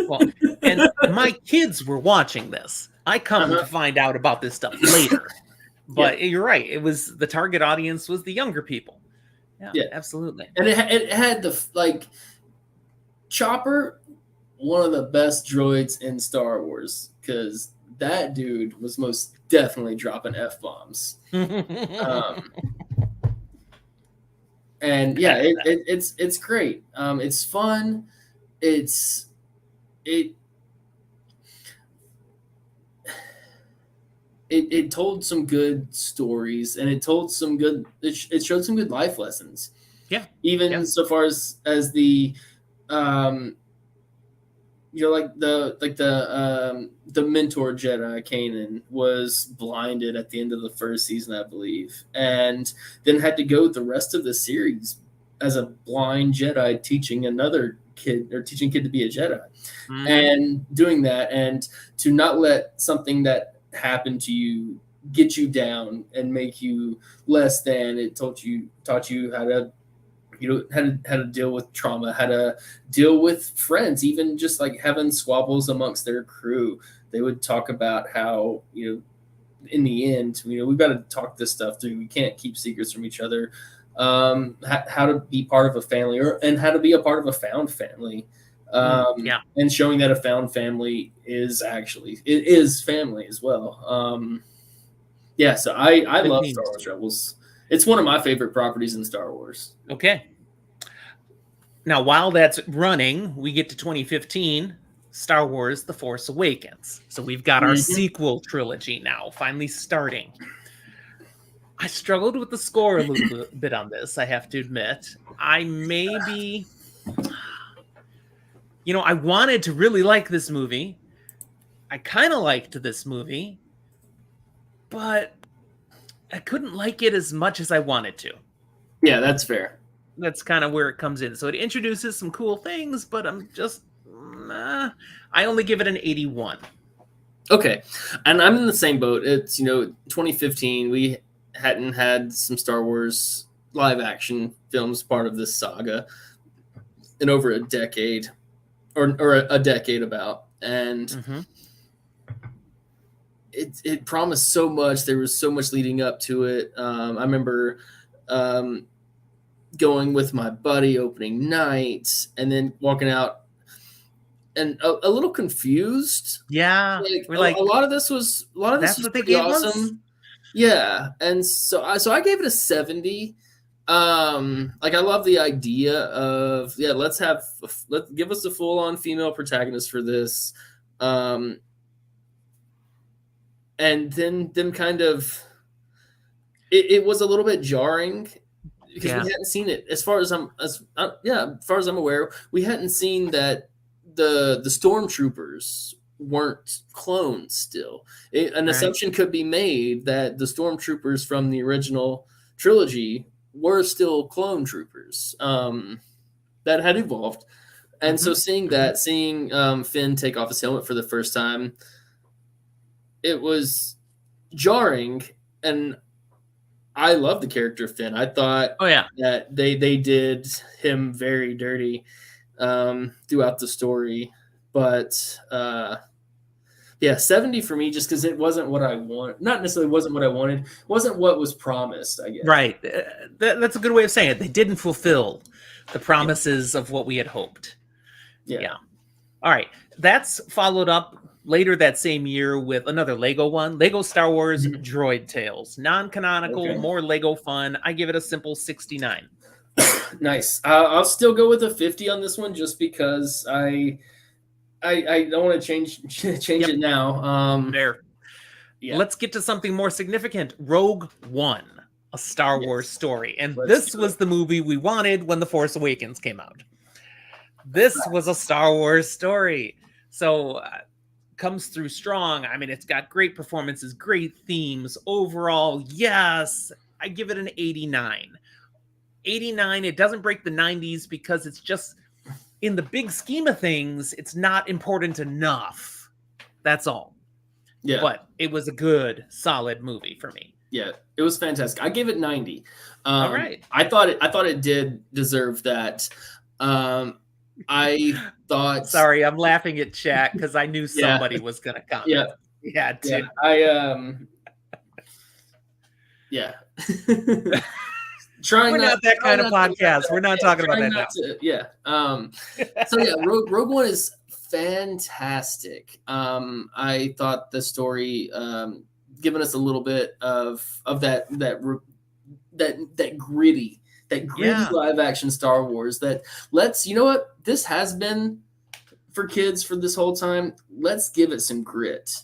Well, and my kids were watching this. I come to find out about this stuff later. But you're right. It was the target audience was the younger people. Yeah, absolutely. And it had the like Chopper, one of the best droids in Star Wars, because that dude was most definitely dropping F-bombs. And yeah, it's great. It's fun. It told some good stories, and it told some good. It showed some good life lessons. Yeah. Even so far as the, like the mentor Jedi Kanan was blinded at the end of the first season, I believe, and then had to go the rest of the series as a blind Jedi teaching another kid or teaching kid to be a Jedi, and doing that, and to not let something that happened to you get you down and make you less than. It taught you how to how to deal with trauma, how to deal with friends, even just like having squabbles amongst their crew. They would talk about how, in the end, we've got to talk this stuff through. We can't keep secrets from each other. How to be part of a family, and how to be a part of a found family. And showing that a found family is family as well. So I love Star Wars Rebels. It's one of my favorite properties in Star Wars. Okay. Now, while that's running, we get to 2015, Star Wars The Force Awakens. So we've got our sequel trilogy now, finally starting. I struggled with the score a little bit on this, I have to admit. I wanted to really like this movie. I kind of liked this movie, but I couldn't like it as much as I wanted to. Yeah, that's fair. That's kind of where it comes in. So it introduces some cool things, but I'm just, I only give it an 81. Okay. And I'm in the same boat. It's, 2015, we hadn't had some Star Wars live action films part of this saga in over a decade or a decade about. And it promised so much. There was so much leading up to it. I remember going with my buddy opening night and then walking out and a little confused. Yeah, like, a lot of this was pretty awesome. Us? Yeah, and so I gave it a 70. Like, I love the idea of let's give us a full on female protagonist for this. And then kind of it was a little bit jarring because we hadn't seen it as far as I'm aware. We hadn't seen that the stormtroopers weren't clones still. An assumption could be made that the stormtroopers from the original trilogy were still clone troopers that had evolved. And so seeing Finn take off his helmet for the first time, it was jarring, and I love the character of Finn. I thought that they did him very dirty throughout the story. But 70 for me, just because it wasn't what I want. Not necessarily wasn't what I wanted. Wasn't what was promised, I guess. Right. That's a good way of saying it. They didn't fulfill the promises of what we had hoped. Yeah. All right. That's followed up later that same year with another Lego one, Lego Star Wars Droid Tales. Non-canonical, more Lego fun. I give it a simple 69. Nice. I'll still go with a 50 on this one just because I don't want to change it now. There. Yeah. Let's get to something more significant. Rogue One, a Star Wars story. And this was the movie we wanted when The Force Awakens came out. This was a Star Wars story. So comes through strong. I mean, it's got great performances, great themes. Overall, yes, I give it an 89. 89, it doesn't break the 90s because it's just, in the big scheme of things, it's not important enough. That's all. Yeah. But it was a good, solid movie for me. Yeah, it was fantastic. I gave it 90. All right. I thought it did deserve that. thought, Sorry, I'm laughing at chat because I knew yeah, somebody was going to yeah, comment. Yeah, yeah. dude. Yeah. Trying We're not, not that kind of to laugh podcast. We're at, not yeah, talking about trying that not now. to, yeah. So yeah, Rogue One is fantastic. I thought the story, given us a little bit of that gritty, Yeah. live action Star Wars that you know what, this has been for kids for this whole time. Let's give it some grit.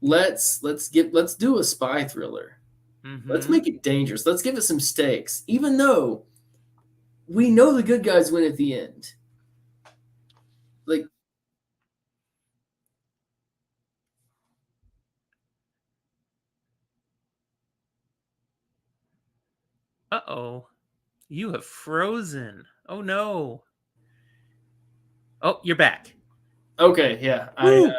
Let's do a spy thriller. Let's Mm-hmm. make it dangerous. Let's give it some stakes, even though we know the good guys win at the end. Like, Uh-oh. You have frozen. Oh, no. Oh, you're back. okay, yeah, Woo!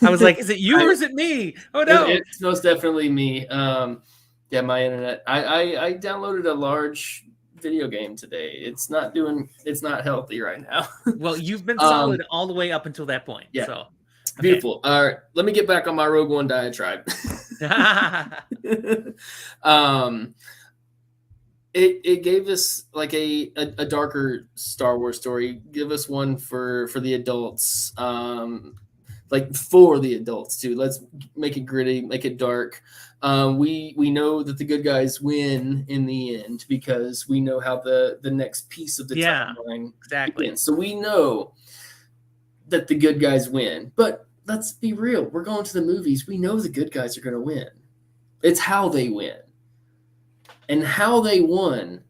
I was like, is it you I or is it me? Oh, no. it's most definitely me. Yeah, my internet. I downloaded a large video game today. It's not healthy right now. Well, you've been um, solid all the way up until that point. yeah, So, okay. beautiful. All right, let me get back on my Rogue One diatribe. um, it gave us like a darker Star Wars story. Give us one for the adults. Like for the adults too. Let's make it gritty, make it dark. We know that the good guys win in the end because we know how the next piece of the Yeah, timeline exactly. begins. So we know that the good guys win. But let's be real. We're going to the movies. We know the good guys are going to win. It's how they win. And how they won,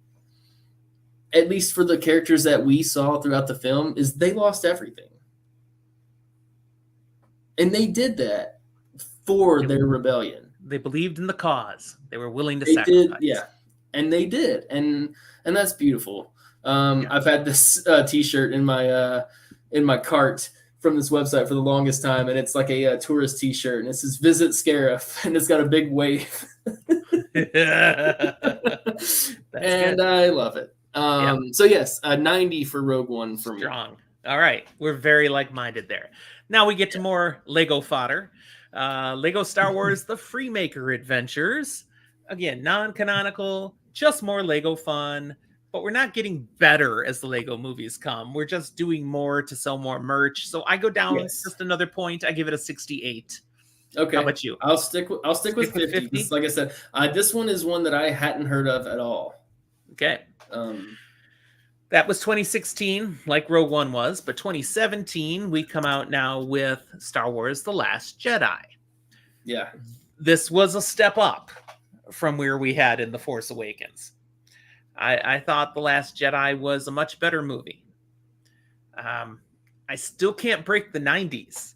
at least for the characters that we saw throughout the film, is they lost everything. And they did that for their rebellion. They believed in the cause. They were willing to They sacrifice. did, yeah, and they did, and that's beautiful. Yeah. I've had this T-shirt in my cart from this website for the longest time, and it's like a tourist T-shirt, and it says "Visit Scarif," and it's got a big wave, and good. I love it. Yeah. So yes, a 90 for Rogue One for me. Strong. All right. We're very like-minded there. Now we get to more Lego fodder. Lego Star Wars The Freemaker Adventures. Again, non-canonical, just more Lego fun, but we're not getting better as the Lego movies come. We're just doing more to sell more merch. So I go down just another point. I give it a 68. Okay. How about you? I'll stick with 50. This, like I said, this one is one that I hadn't heard of at all. Okay. That was 2016, like Rogue One was, but 2017, we come out now with Star Wars The Last Jedi. Yeah. This was a step up from where we had in The Force Awakens. I thought The Last Jedi was a much better movie. I still can't break the 90s,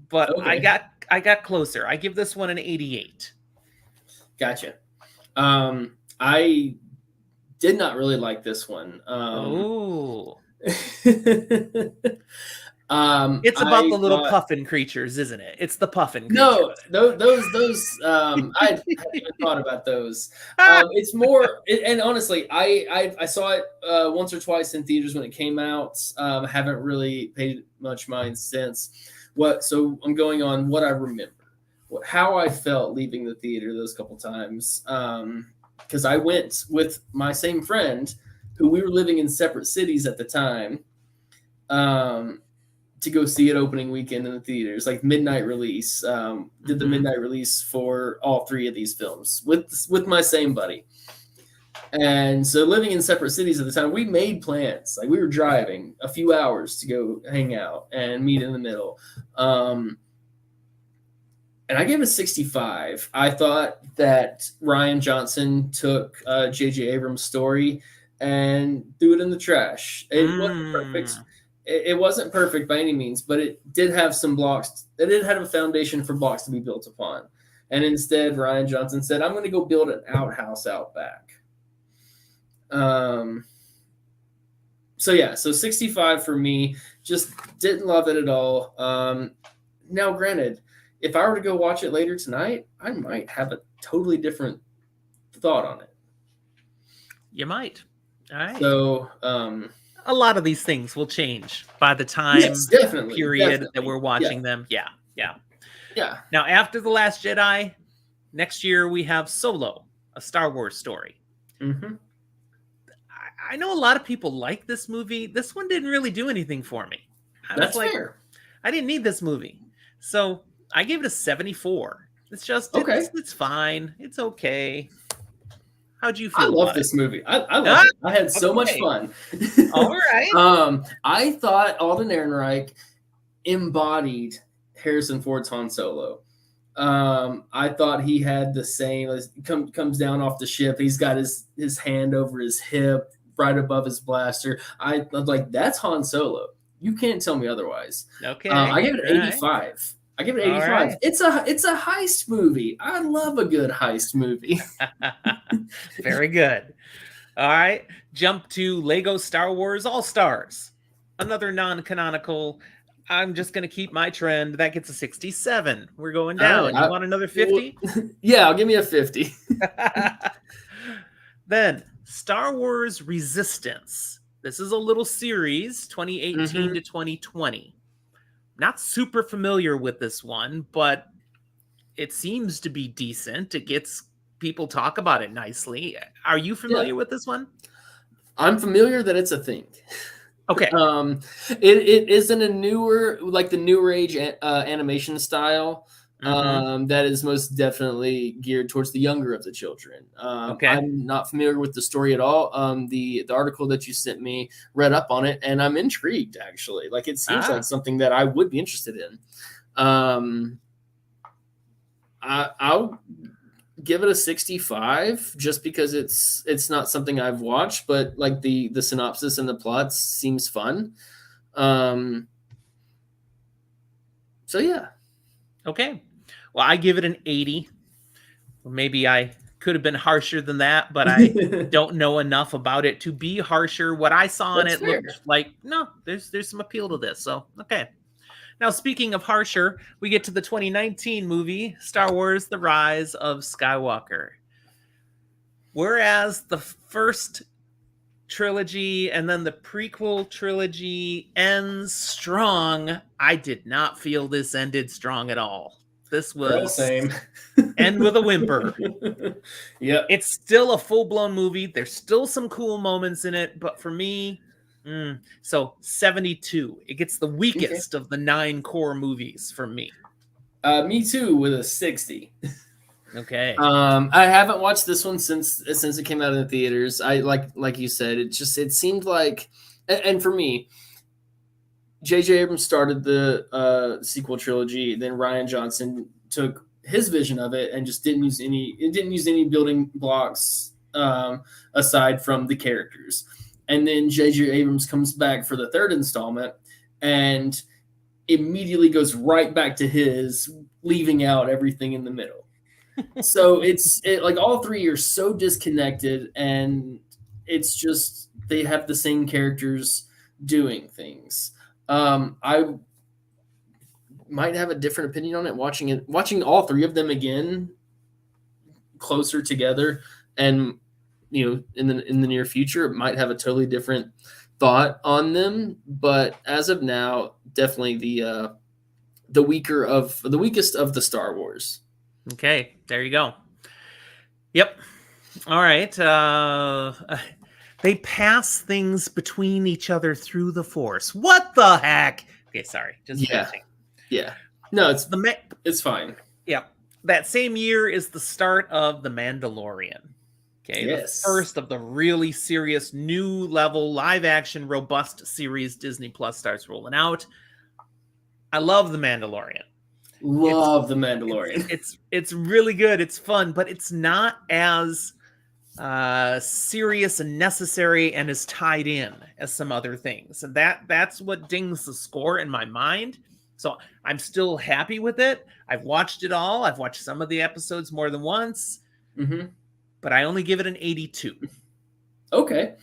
but okay. I got closer. I give this one an 88. Gotcha. I did not really like this one. Oh. It's about the little puffin creatures, isn't it? It's the puffin creatures. No, those I hadn't even thought about those. It's more, and honestly, I saw it once or twice in theaters when it came out. Haven't really paid much mind since. So I'm going on what I remember, how I felt leaving the theater those couple times. Because I went with my same friend, who we were living in separate cities at the time, to go see it opening weekend in the theaters, like midnight release. Did the midnight release for all three of these films with my same buddy. And so living in separate cities at the time, we made plans. Like we were driving a few hours to go hang out and meet in the middle. And I gave it a 65. I thought that Rian Johnson took J.J. Abrams' story and threw it in the trash. It wasn't perfect. It wasn't perfect by any means, but it did have some blocks. It did have a foundation for blocks to be built upon. And instead, Rian Johnson said, I'm going to go build an outhouse out back. So 65 for me. Just didn't love it at all. Now, granted, if I were to go watch it later tonight, I might have a totally different thought on it. You might. All right. So, a lot of these things will change by the time Yes, definitely, period that definitely. we're Yeah, watching them. Yeah, yeah. yeah. Now, after The Last Jedi, next year we have Solo, a Star Wars story. Hmm. I know a lot of people like this movie. This one didn't really do anything for me. I was That's like, fair. I didn't need this movie. So I gave it a 74. It's just, Okay. it's fine. It's okay. How'd you I feel love about it? this movie. I Ah, loved it. I had so much okay. fun. All right. I thought Alden Ehrenreich embodied Harrison Ford's Han Solo. I thought he had the same as comes down off the ship. He's got his hand over his hip, right above his blaster. I was like, that's Han Solo. You can't tell me otherwise. Okay. I gave it All right. 85. I give it All 85. right. It's a heist movie. I love a good heist movie. Very good. All right. Jump to Lego Star Wars All Stars. Another non canonical. I'm just going to keep my trend. That gets a 67. We're going All down. You right. want another 50? Yeah, I'll give me a 50. Then Star Wars Resistance. This is a little series, 2018 to 2020. Not super familiar with this one, but it seems to be decent. It gets people talk about it nicely. Are you familiar Yeah, with this one? I'm familiar that it's a thing. Okay. It isn't a newer, like the newer age animation style. Mm-hmm. That is most definitely geared towards the younger of the children. Okay. I'm not familiar with the story at all. The article that you sent me read up on it, and I'm intrigued actually. Like it seems like Ah, something that I would be interested in. Um, I'll give it a 65 just because it's not something I've watched, but like the synopsis and the plot seems fun. Um, so yeah. okay. Well, I give it an 80. Or maybe I could have been harsher than that, but I don't know enough about it to be harsher. What I saw in That's it fair. looked like no, there's some appeal to this. So okay. Now speaking of harsher, we get to the 2019 movie Star Wars: The Rise of Skywalker. Whereas the first trilogy and then the prequel trilogy ends strong, I did not feel this ended strong at all. This Girl, was same. end with a whimper. Yep. It's still a full-blown movie. There's still some cool moments in it, but for me, so 72. It gets the Okay. weakest of the 9 core movies for me. Me too with a 60. Okay. I haven't watched this one since it came out in the theaters. I like you said, it seemed like, and for me, J.J. Abrams started the sequel trilogy. Then Ryan Johnson took his vision of it and just didn't use any. It didn't use any building blocks aside from the characters. And then J.J. Abrams comes back for the third installment and immediately goes right back to his, leaving out everything in the middle. So like all three are so disconnected, and it's just they have the same characters doing things. I might have a different opinion on it watching all three of them again closer together, and in the near future it might have a totally different thought on them. But as of now, definitely the weakest of the Star Wars. Okay. There you go. Yep. All right. They pass things between each other through the Force. What the heck? Okay, sorry. Just Yeah, finishing. yeah. No, The it's fine. yeah. That same year is the start of The Mandalorian. Okay, the Yes. first of the really serious new level live action robust series Disney Plus starts rolling out. I love The Mandalorian. Love The It's Mandalorian. it's really good. It's fun, but it's not as serious and necessary and is tied in as some other things. And that's what dings the score in my mind. So I'm still happy with it. I've watched it all. I've watched some of the episodes more than once, Mm-hmm. but I only give it an 82. Okay.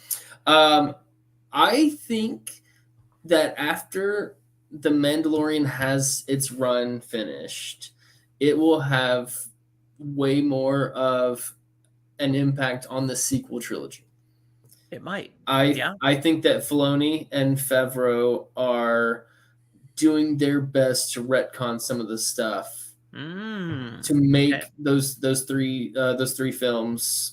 I think that after The Mandalorian has its run finished, it will have way more of an impact on the sequel trilogy. It might. I Yeah. I think that Filoni and Favreau are doing their best to retcon some of the stuff to Okay. make those three films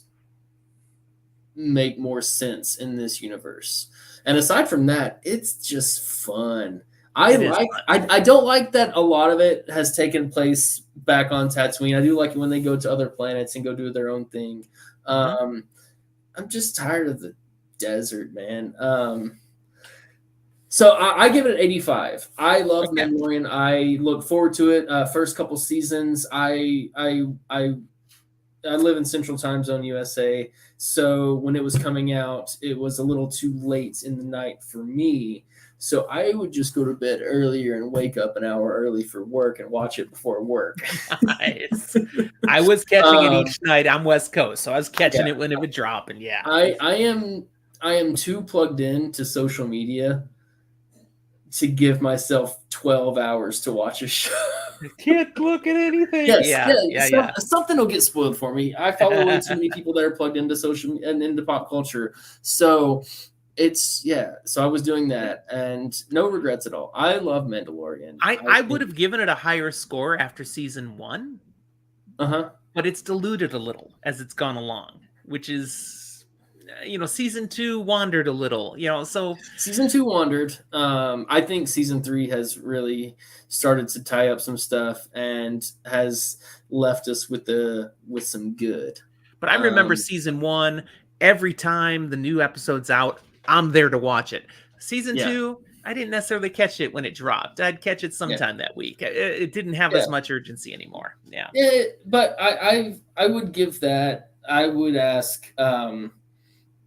make more sense in this universe. And aside from that, it's just fun. I It is like fun. I don't like that a lot of it has taken place back on Tatooine. I do like it when they go to other planets and go do their own thing. Hmm. I'm just tired of the desert, man. So I give it an 85. I love Okay. Mandalorian. I look forward to it. First couple seasons, I live in Central Time Zone, USA. So when it was coming out, it was a little too late in the night for me. So I would just go to bed earlier and wake up an hour early for work and watch it before work. Nice. I was catching it um, each night. I'm West Coast, so I was catching yeah, it when it would drop, and yeah. I am too plugged in to social media to give myself 12 hours to watch a show. I can't look at anything. Yes, Yeah, yeah, yeah, something will get spoiled for me. I follow way too many people that are plugged into social and into pop culture. So so I was doing yeah. that and no regrets at all. I love Mandalorian. I would have given it a higher score after season 1, Uh-huh. but it's diluted a little as it's gone along, which is, season 2 wandered a little, so Season 2 wandered. I think season 3 has really started to tie up some stuff and has left us with some good. but I remember season 1, every time the new episode's out, I'm there to watch it. Season Yeah, 2, I didn't necessarily catch it when it dropped. I'd catch it yeah, sometime that week. It didn't have yeah. as much urgency anymore. Yeah. Yeah, but I would give that. I would ask,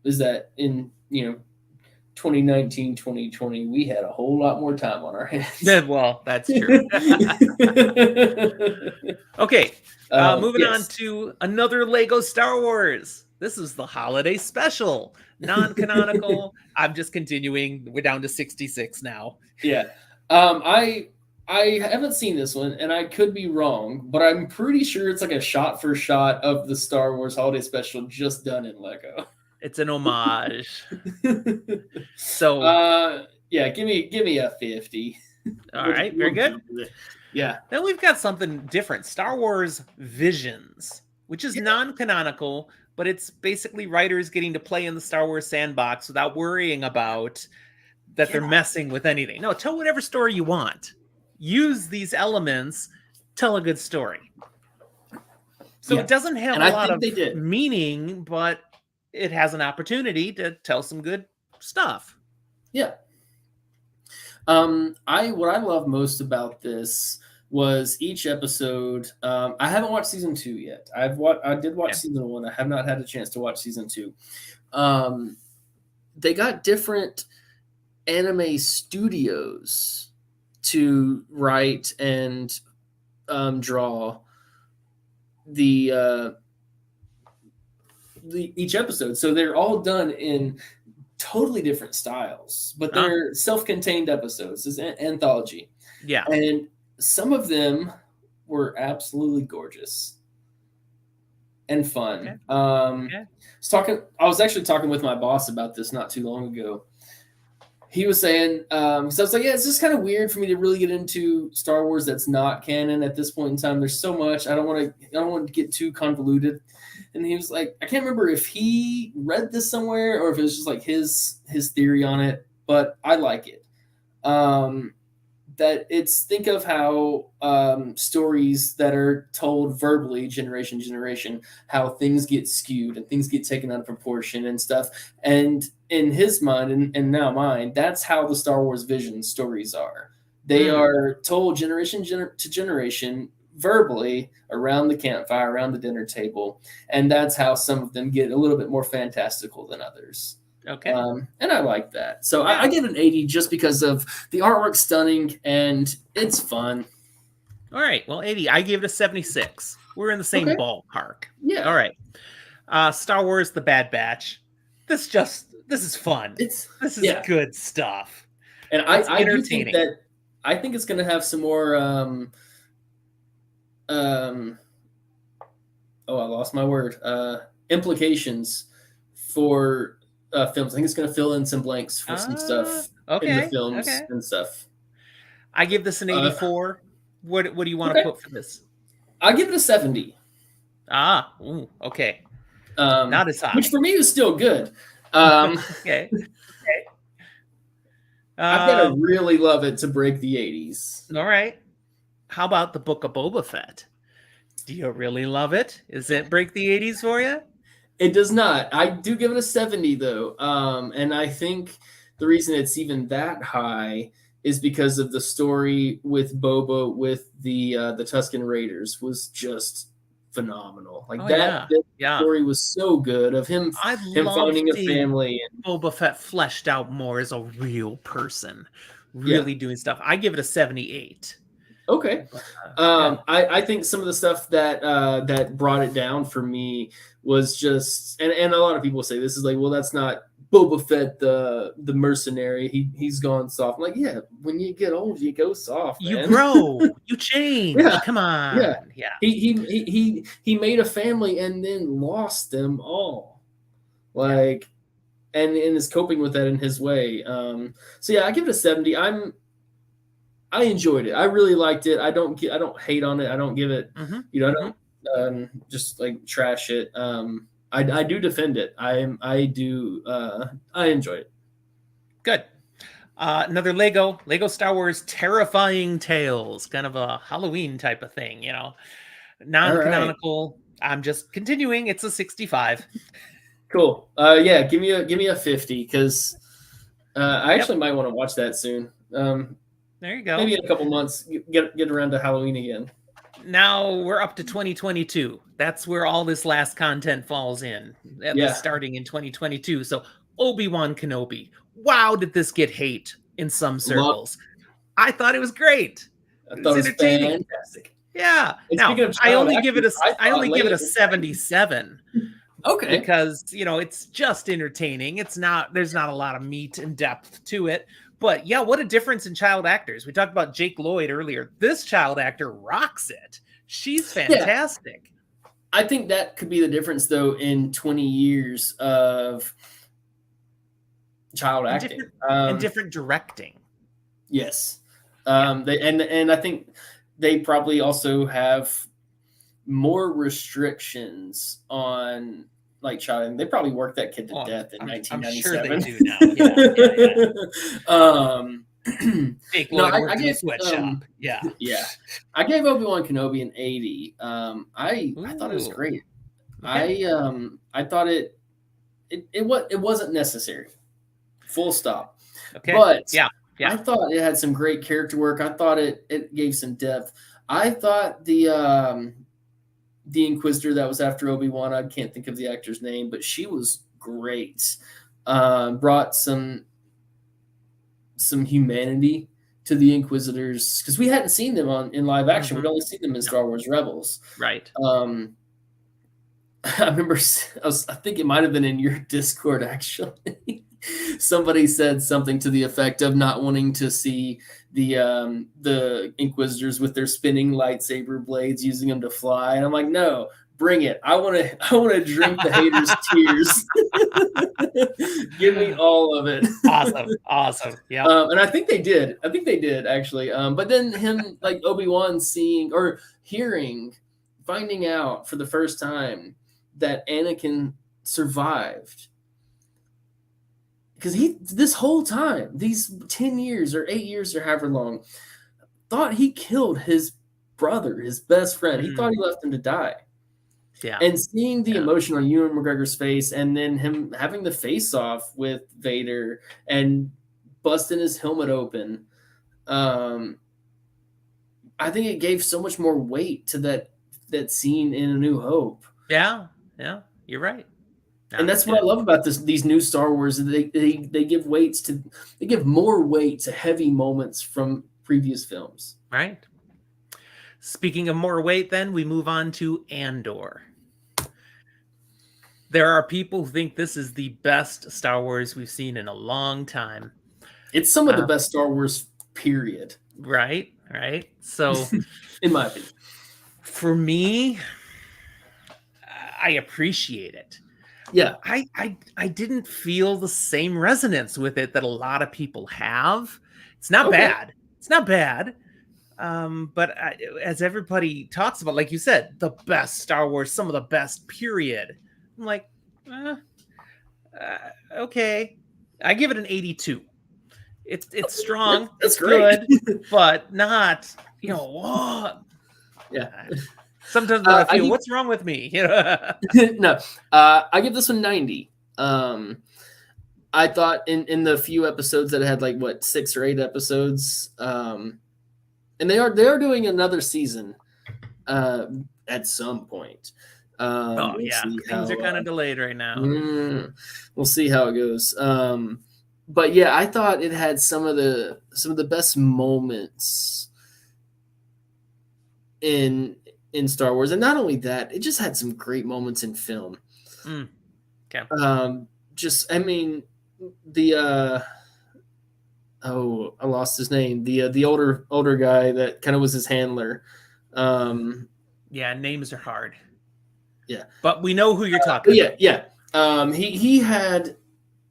is that in 2019, 2020, we had a whole lot more time on our hands. Well, that's true. Okay, moving on Yes. to another Lego Star Wars. This is the holiday special, non-canonical. I'm just continuing. We're down to 66 now. Yeah. I haven't seen this one, and I could be wrong, but I'm pretty sure it's like a shot for shot of the Star Wars Holiday Special just done in Lego. It's an homage. So, Yeah, give me a 50. all right, very good. Yeah. Then we've got something different. Star Wars Visions, which is non-canonical, but it's basically writers getting to play in the Star Wars sandbox without worrying about that they're messing with anything. No, tell whatever story you want. Use these elements, tell a good story. So Yeah. it doesn't have And a I lot think of they did. meaning, but it has an opportunity to tell some good stuff. Yeah. What I love most about this was each episode. I haven't watched season 2 yet. I did watch season 1. I have not had a chance to watch season 2. They got different anime studios to write and draw the each episode. So they're all done in totally different styles, but they're self-contained episodes. It's an anthology. Yeah. And some of them were absolutely gorgeous and fun. Okay. I was actually talking with my boss about this not too long ago. He was saying, so I was like, yeah, it's just kind of weird for me to really get into Star Wars that's not canon at this point in time. There's so much. I don't want to get too convoluted. And he was like, I can't remember if he read this somewhere or if it was just like his theory on it, but I like it. That it's, think of how stories that are told verbally, generation to generation, how things get skewed and things get taken out of proportion and stuff. And in his mind and now mine, that's how the Star Wars Vision stories are. They are told generation to generation verbally around the campfire, around the dinner table, and that's how some of them get a little bit more fantastical than others. Okay. And I like that. So I give it an 80 just because of the artwork's stunning and it's fun. All right. Well, 80. I gave it a 76. We're in the same ballpark. Yeah. All right. Star Wars: The Bad Batch. This is fun. This is good stuff. And I do think that I think it's going to have some more. I lost my word. Implications for films. I think it's going to fill in some blanks for some stuff in the Okay. films Okay. and stuff. I give this an Uh, 84. What do you want to okay, put for this? I'll give it a 70. Ooh, okay. Um, Not as which high. for me is still good. Um, Okay. I've got to Um, really love it to break the 80s. all right. How about the Book of Boba Fett? Do you really love it? Is it break the 80s for you? It does not. I do give it a 70 though. And I think the reason it's even that high is because of the story with Boba with the Tusken Raiders was just phenomenal. Like Oh that, yeah. that Yeah. story was so good of I him love finding a seeing family and Boba Fett fleshed out more as a real person, yeah. really doing stuff. I give it a 78. Okay. But, yeah. I think some of the stuff that brought it down for me was just and a lot of people say this is like, well, that's not Boba Fett the mercenary. He's gone soft. I'm like, yeah, when you get old, you go soft, You man. grow, you change. Yeah, Come yeah. on. Yeah. He made a family and then lost them all. Yeah. Like and is coping with that in his way. So yeah, I give it a 70. I enjoyed it. I really liked it. I don't hate on it. I don't give it, Mm-hmm. I Mm-hmm. don't just like trash it. I do defend it. I enjoy it. Good. Another Lego Star Wars Terrifying Tales, kind of a Halloween type of thing, All right, non-canonical. I'm just continuing. It's a 65. cool. Yeah, give me a 50 because I Yep. actually might want to watch that soon. There you go. Maybe in a couple months, get around to Halloween again. Now we're up to 2022. That's where all this last content falls in, at least Yeah, starting in 2022. So Obi-Wan Kenobi. Wow, did this get hate in some love. circles? I thought it was great. I It thought was it was entertaining. fantastic. Yeah. And Now, speaking of child actors, I I thought only give it a Leia. 77 Okay. because, it's just entertaining. There's not a lot of meat and depth to it. But yeah, what a difference in child actors. We talked about Jake Lloyd earlier. This child actor rocks it. She's Yeah, fantastic. I think that could be the difference, though, in 20 years of child And acting. different directing. Yes, Yeah. and I think they probably also have more restructions on like child. They probably worked that kid to Oh, death in I'm sure they 1997. do now. Yeah. um, Jake no, Lloyd I worked in a gave sweatshop. Yeah. yeah, I gave Obi-Wan Kenobi an 80. I thought it was Ooh. great. Okay. I thought it wasn't necessary. Full stop. Okay. But Yeah. I Yeah. thought it had some great character work. I thought it gave some depth. I thought the Inquisitor that was after Obi-Wan, I can't think of the actor's name, but she was great. Brought some humanity to the Inquisitors because we hadn't seen them in live action. Mm-hmm. We'd only seen them in No. Star Wars Rebels. Right. I remember I think it might have been in your Discord actually. Somebody said something to the effect of not wanting to see the Inquisitors with their spinning lightsaber blades using them to fly, and I'm like, no, bring it. I want to drink the haters' tears. Give me all of it. Awesome. Yeah. And I think they did. I think they did actually. But then him like Obi-Wan seeing or hearing, finding out for the first time that Anakin survived. Because he this whole time, these 10 years or 8 years or however long, thought he killed his brother, his best friend. He thought he left him to die. Yeah. And seeing the Yeah. emotion on Ewan McGregor's face and then him having the face off with Vader and busting his helmet open, I think it gave so much more weight to that scene in A New Hope. Yeah. Yeah. You're right. No, And that's what I love about these new Star Wars. They give they give more weight to heavy moments from previous films. Right. Speaking of more weight, then we move on to Andor. There are people who think this is the best Star Wars we've seen in a long time. It's some of the best Star Wars, period. Right. So, in my opinion, for me, I appreciate it. Yeah. I didn't feel the same resonance with it that a lot of people have. It's not Okay. bad. It's not bad. But as everybody talks about, like you said, the best Star Wars, some of the best, period. I'm like, uh, okay. I give it an 82. It's strong, That's it's great. good, but not, whoa. Yeah. Sometimes when I I feel, what's wrong with me? no, I give this one 90. I thought in the few episodes that had like what 6 or 8 episodes, and they are doing another season at some point. Oh We'll yeah, see things how are kind of delayed right now. we'll see how it goes. But yeah, I thought it had some of the best moments in Star Wars, and not only that, it just had some great moments in film. Okay. Just I mean the oh, I lost his name. The older guy that kind of was his handler. Yeah, names are hard. Yeah, but we know who you're talking yeah, about. yeah. He had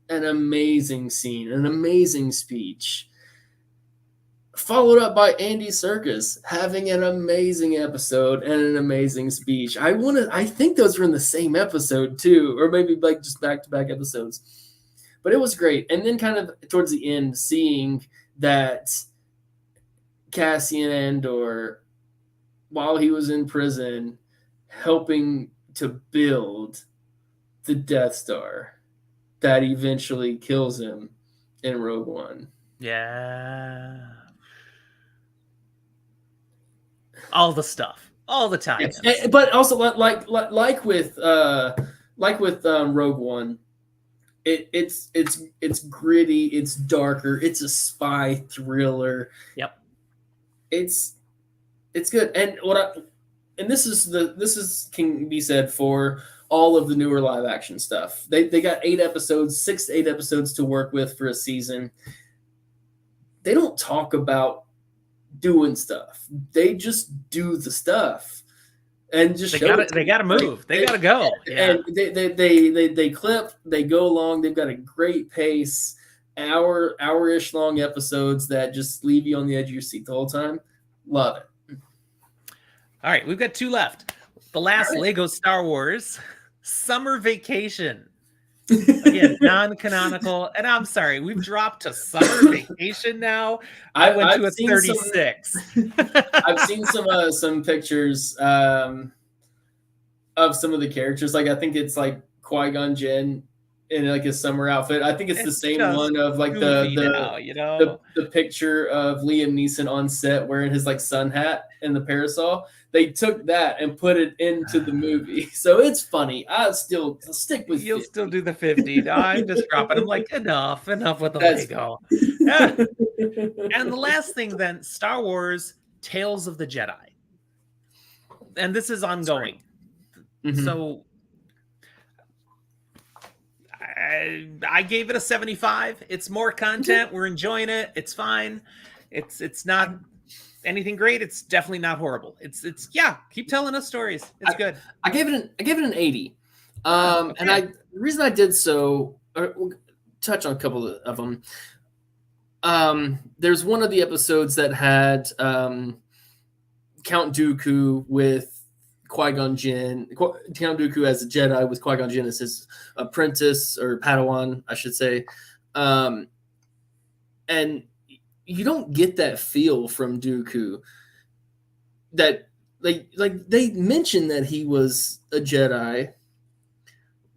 an amazing scene, an amazing speech, followed up by Andy Serkis having an amazing episode and an amazing speech. I think those were in the same episode too, or maybe like just back to back episodes. But it was great. And then kind of towards the end, seeing that Cassian Andor, while he was in prison, helping to build the Death Star that eventually kills him in Rogue One. Yeah. All the stuff, all the time. Yeah. But also like with Rogue One, it's gritty, it's darker, it's a spy thriller. Yep. It's good. And this is can be said for all of the newer live action stuff. They got 8 episodes, 6 to 8 episodes to work with for a season. They don't talk about doing stuff. They just do the stuff and just they gotta move. They gotta go. Yeah. And they clip, they go along. They've got a great pace, hour-ish long episodes that just leave you on the edge of your seat the whole time. Love it. All right, we've got 2 left. The last right. Lego Star Wars Summer Vacation. Again, non-canonical, and I'm sorry, we've dropped to Summer Vacation now. I went to a 36. I've seen some pictures of some of the characters. Like I think it's like Qui-Gon Jinn in like his summer outfit. I think it's the same one of like the picture of Liam Neeson on set wearing his like sun hat and the parasol. They took that and put it into the movie, so it's funny. I'll stick with. You'll 50. Still do the 50. No, I'm just dropping. I'm like enough with the Lego. Yeah. And the last thing then, Star Wars Tales of the Jedi, and this is ongoing. Mm-hmm. So I gave it a 75. It's more content. We're enjoying it. It's fine. It's not anything great. It's definitely not horrible. It's yeah. Keep telling us stories. It's good. I gave it an 80. Okay. And the reason I did so, we'll touch on a couple of them. There's one of the episodes that had Count Dooku with Qui-Gon Jinn. Count Dooku as a Jedi with Qui-Gon Jinn as his apprentice or Padawan, I should say. And you don't get that feel from Dooku that like they mentioned that he was a Jedi,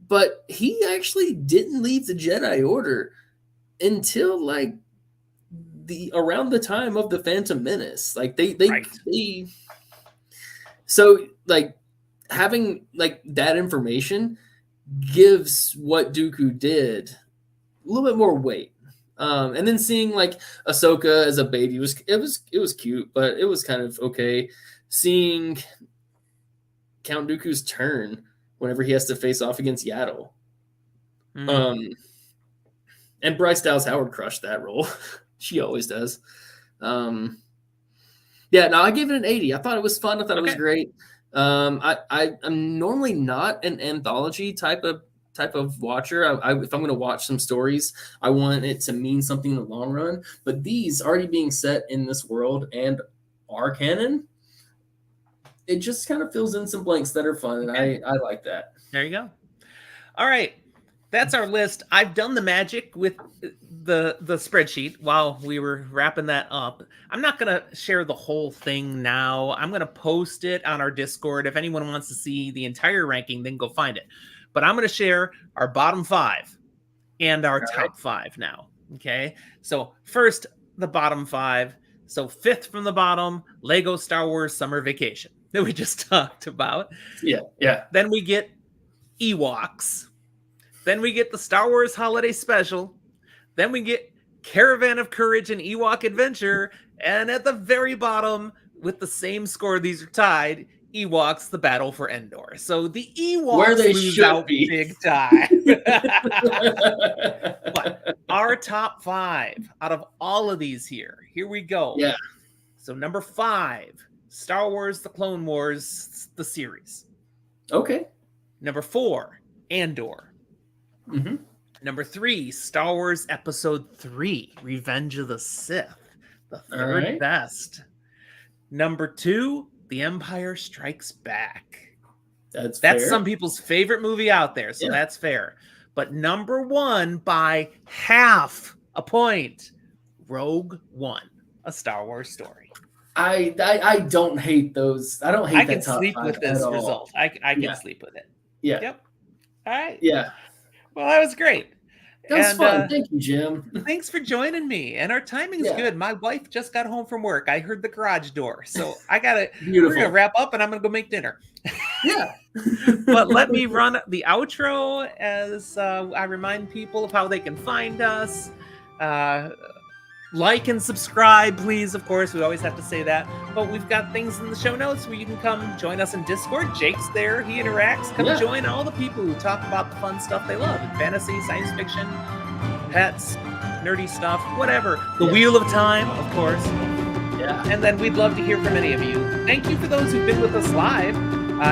but he actually didn't leave the Jedi Order until like around the time of the Phantom Menace. Like they so like having like that information gives what Dooku did a little bit more weight. And then seeing like Ahsoka as a baby was cute, but it was kind of okay. Seeing Count Dooku's turn whenever he has to face off against Yaddle. And Bryce Dallas Howard crushed that role. She always does. Yeah, no, I gave it an 80. I thought it was fun. I thought it was great. I'm normally not an anthology type of type of watcher. If I'm going to watch some stories, I want it to mean something in the long run. But these already being set in this world and are canon, it just kind of fills in some blanks that are fun, and I like that. There you go. All right. That's our list. I've done the magic with the spreadsheet while we were wrapping that up. I'm not going to share the whole thing now. I'm going to post it on our Discord. If anyone wants to see the entire ranking, then go find it. But I'm going to share our bottom 5 and our top 5 now. Okay. So first, the bottom 5. So 5th from the bottom, Lego Star Wars Summer Vacation that we just talked about. Yeah. Then we get Ewoks. Then we get the Star Wars Holiday Special. Then we get Caravan of Courage and Ewok Adventure. And at the very bottom, with the same score, these are tied, Ewoks, The Battle for Endor. So the Ewoks where they lose should out be. big time. But our top 5 out of all of these here we go. Yeah. So number 5, Star Wars The Clone Wars, the series. Okay. Number 4, Andor. Mm-hmm. Number 3, Star Wars Episode 3, Revenge of the Sith, the third best. Number 2, The Empire Strikes Back. That's fair. Some some people's favorite movie out there, so that's fair. But number 1 by half a point, Rogue One, A Star Wars Story. I don't hate those. I don't hate. I can sleep with this result. I can sleep with it. Yeah. Yep. All right. Yeah. Well, that was great. That was fun. Thank you, Jim. Thanks for joining me. And our timing is good. My wife just got home from work. I heard the garage door. So we're going to wrap up and I'm going to go make dinner. Yeah. But let me run the outro as I remind people of how they can find us. Like and subscribe, please. Of course, we always have to say that. But we've got things in the show notes where you can come join us in Discord. Jake's there. He interacts. Come join all the people who talk about the fun stuff they love. Fantasy, science fiction, pets, nerdy stuff, whatever. The Wheel of Time, of course. Yeah. And then we'd love to hear from any of you. Thank you for those who've been with us live.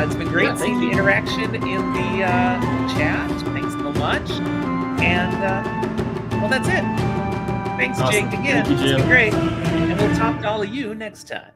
It's been great seeing the interaction in the chat. Thanks so much. And, well, that's it. Thanks, awesome. Jake, again. Thank you, Jim. It's been great. And we'll talk to all of you next time.